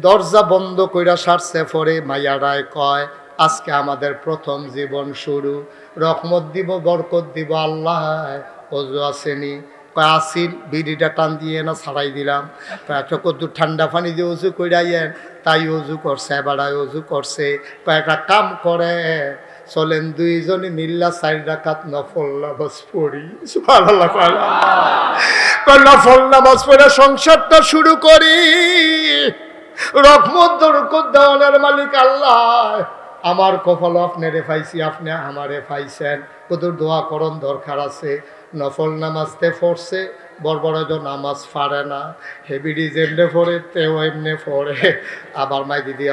দরজা বন্ধ কইরা সারছে। পরে মাইয়াডায় কয়, আজকে আমাদের প্রথম জীবন শুরু, রহমত দিব বরকত দিব আল্লাহ। ওযু আসেনি? কয় আসিল, বিড়িটা টান দিয়ে না ছাড়াই দিলাম। এত কত ঠান্ডা পানি দিয়ে উজু কইরাইয়েন, তাই উজু করছে, বেড়ায় উজু করছে। কয়েকটা কাম করে, চলেন দুইজনে মিল্লা 4 রাকাত নফল নামাজ পড়ি। সুবহানাল্লাহ, নফল নামাজ পড়ে সংসারটা শুরু করি। রহমত বরকত দেওয়ার মালিক আল্লাহ। আমার কপাল আপনারে পাইছি, আপনি আমারে পাইছেন। কত দোয়া করণ দরকার আছে। নফল নামাজতে পড়ছে, বড় নামাজ পারে না, হেবিডি যেমনে পড়ে তেও এমনে পড়ে। আবার মাই দিদি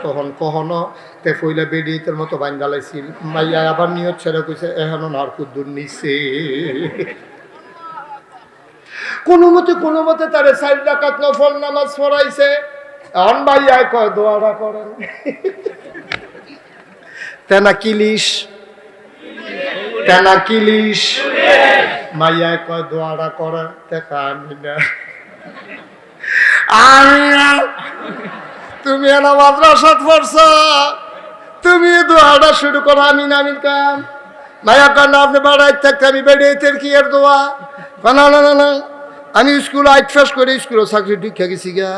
তখন কখনো তে ফইলে বেডিতের মতো বাঙ্গালাইছিল। মাইয়া আবার নিয়ত ছেড়ে কইছে, এখনো নারকুদ্দুর নিছে। কোনো মতে তারে 4 রাকাত নফল নামাজ পড়াইছে। এখন ভাইয়া কয় দোয়াটা করেন। তেনা কিলিশ মাইয়া কয় দোয়াটা করেন। দেখা আমি না, তুমি এনা মাদ্রাসাত পড়ছ, তুমি দোয়াটা শুরু করো। আমি না আমি কাম মাইয়া কয় না, আপনি বাড়াই থাকতে আমি বেড়িয়ে কি এর দোয়া? না, আমি স্কুল আইট ফেস করে স্কুলে চাকরি ঢুকে গেছি গা,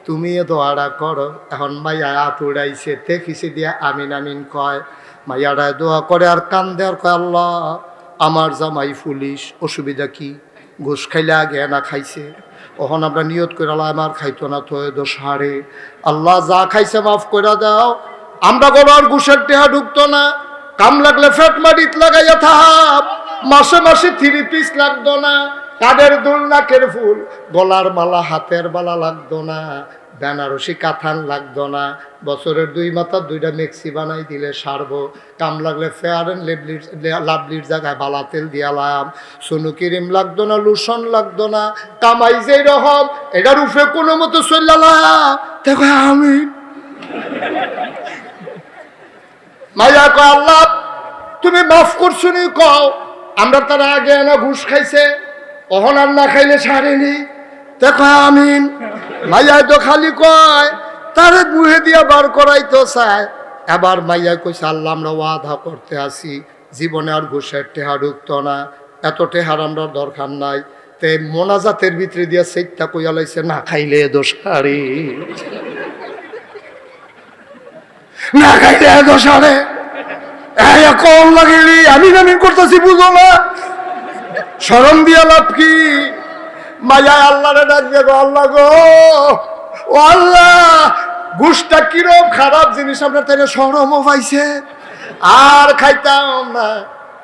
তুমি দোয়াটা করো। এখন মাইয়া হাত উড়াইছে, তে ফিসে দিয়া আমিন কয়। মাইয়াটায় দোয়া করে আর কান্দে আর কয়, আল্লাহ আমার জামাই পুলিশ, অসুবিধা কি? ঘুষ খাইলে আগে না খাইছে, ওখানে আমরা নিয়ত করে আল্লাহ আমার খাইতো না তো দোষ হারে, আল্লাহ যা খাইছে মাফ করে দাও। আমরা কোনো আর ঘুষের টেহা ঢুকতো না, কাম লাগলে ফেট মারিত লাগাইয়া থাপ, মাসে 3 পিস লাগতো না। কাদের দুল নাকের ফুল, গলার মালা হাতের বালা লাগতো না, বেনারসি কাথান লাগতো না, বছরের 2 মাথা 2টা মেক্সি বানাই দিলে সারবো, কাম লাগলে ফেয়ার অ্যান্ড লাভলির জায়গায় বালা তেল দিয়ালাম, সোনু ক্রিম লাগতো না, লোশন লাগতো না, কামাই যেই রকম এটার উপরে কোনো মতো চললাম। দেখো আমি মাইয়া কয় আল্লাহ তুমি মাফ করছো নি, কও আমরা তার আগে না ঘুষ খাইছে, অহন আর না খাইলে ছাড়েনি। দেখো আমিন। মাইয়া তো খালি কয় তারে মুহে দিয়া বার করাইতো চায়। এবার মাইয়া কইছে আল্লাহ আমরা ওয়াদা করতে আসি জীবনে আর ঘুষের টেহা ঢুকতো না, এত টেহার আমরা দরকার নাই। তে মোনাজাতের ভিতরে দিয়া সেইটা কইয়া লাইছে না খাইলে দোষারে, না খাইলে দোষারে। কম লাগেলি আমি নামি করতেছি বুঝো না, শরম দিয়া লাভ কি? মায়া আল্লাহরে ডাক দিয়ে গো আল্লাহ গো, ও আল্লাহ ঘুষটা কিরম খারাপ জিনিস আপনার তাই শরমও পাইছে, আর খাইতাম না,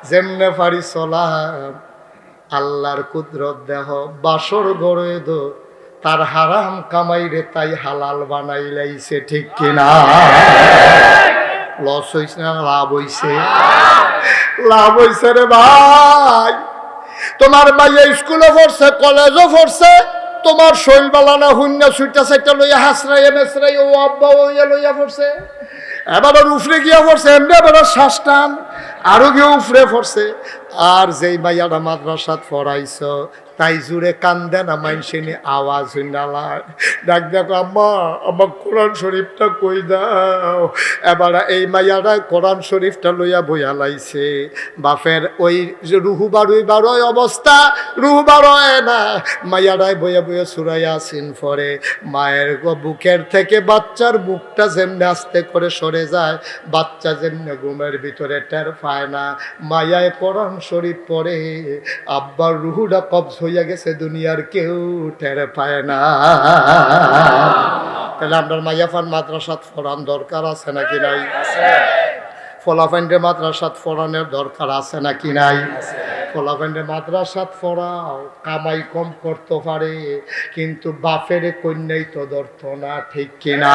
যেমনে পারি চলাম। আল্লাহর কুদরত দেহ বাসর গড়ে দো, তার হারাম কামাইরে তাই হালাল বানাই লাইছে, ঠিক কিনা? লস হইছে না লাভ হইছে? লাভ হইছে রে ভাই। তোমার মাইয়া স্কুলে পড়ছে, কলেজও পড়ছে, তোমার শৈল বালানা হুন্না সুইটা সাইটা লইয়া হাসরাইয়া মেসরাই ও আব্বা ওইয়া লইয়া পড়ছে, এবার উফরে গিয়া পড়ছে, এমনি এবার শ্বাসটান আরো গিয়ে উফরে পড়ছে। আর যেই মাইয়াটা মাদ্রাসাত পড়াইছ তাই জুড়ে কান্দে না, মাইনসে নি আওয়াজ হইনালায় ডাক দেখো আম্মা আমার কোরআন শরীফটা কই দাও। এবার এই মাইয়াটা কোরআন শরীফটা লইয়া বইয়া লাইছে, বাপের ওই রুহু বারোই অবস্থা, রুহু বারোয় না, মাইয়াটাই বইয়া বইয়া সূরা ইয়াসিন পড়ে। মায়ের বুকের থেকে বাচ্চার বুকটা যেমনি আস্তে করে সরে যায়, বাচ্চা যেমনি ঘুমের ভিতরে টের পায় না, মায়ায় কোরআন শরীফ পড়ে, আব্বার রুহুটা কবজ হইয়া গেছে, দুনিয়ার কেউ টের পায় না। তাহলে আপনার মাইয়াফান মাদ্রাসাত ফোরান দরকার আছে নাকি নাই? ফলাফাইন্ডে মাদ্রাসাত ফোরানের দরকার আছে নাকি নাই? ফলাফাইন্ডে মাদ্রাসাত ফোরাও, কামাই কম করতে পারে কিন্তু বাপের কন্যাই তো ধরত না, ঠিক কিনা?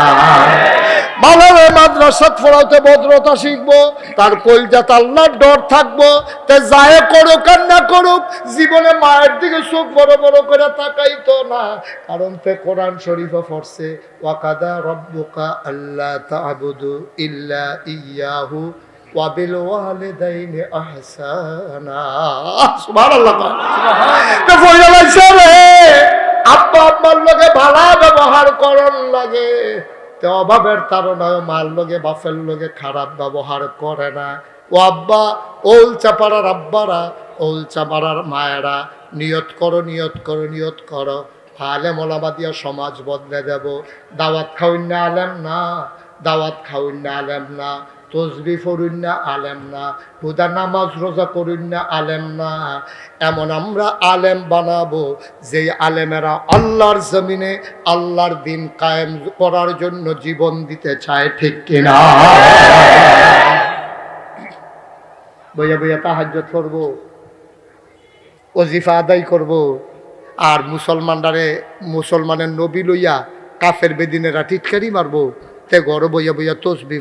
মানবে মাদ্রাসাত ফোরাতে ভদ্রতা শিখবো, তার কলজাত আল্লাহর ডর থাকবো, তে যায় করুক আর না করুক জীবনে মায়ের দিকে চোখ বড় বড় করে তাকাইতো না, কারণ তে কোরআন শরীফে পড়ছে ওয়াকাদা রব্বুকা আল্লা তা'বুদু ইল্লা ইয়াহু ওয়া বিল ওয়ালিদাইনি ইহসানা। সুবহানাল্লাহ। তো কইলা লাইছে রে আব্বা আম্মার লগে ভালো ব্যবহার করন লাগে, তে অভাবের তারনায় মার লগে বাপের লগে খারাপ ব্যবহার করে না। ও আব্বা ওল চাপাড়ার আব্বারা, ওল চাপাড়ার মায়েরা নিয়ত করো, নিয়ত করো, নিয়ত করো, আলেম ওলামা দিয়া সমাজ বদলে দেব। দাওয়াত খাউন না আলেম না, দাওয়াত খাউন না আলেম না, তসবি পড়ুন না আলেম না, হুদা নামাজ রোজা করুন না আলেম না, এমন আমরা আলেম বানাবো যেই আলেমেরা আল্লাহর জমিনে আল্লাহর দিন কায়েম করার জন্য জীবন দিতে চায়, ঠিক কিনা? বইয়া বইয়া তাহাজ্জুদ করব, ওজিফা আদায় করব, আর মুসলমানের নবী লইয়া কাফের বেদিনেরা টিটকারি মারবো, তে ঘর বইয়া বইয়া তসবি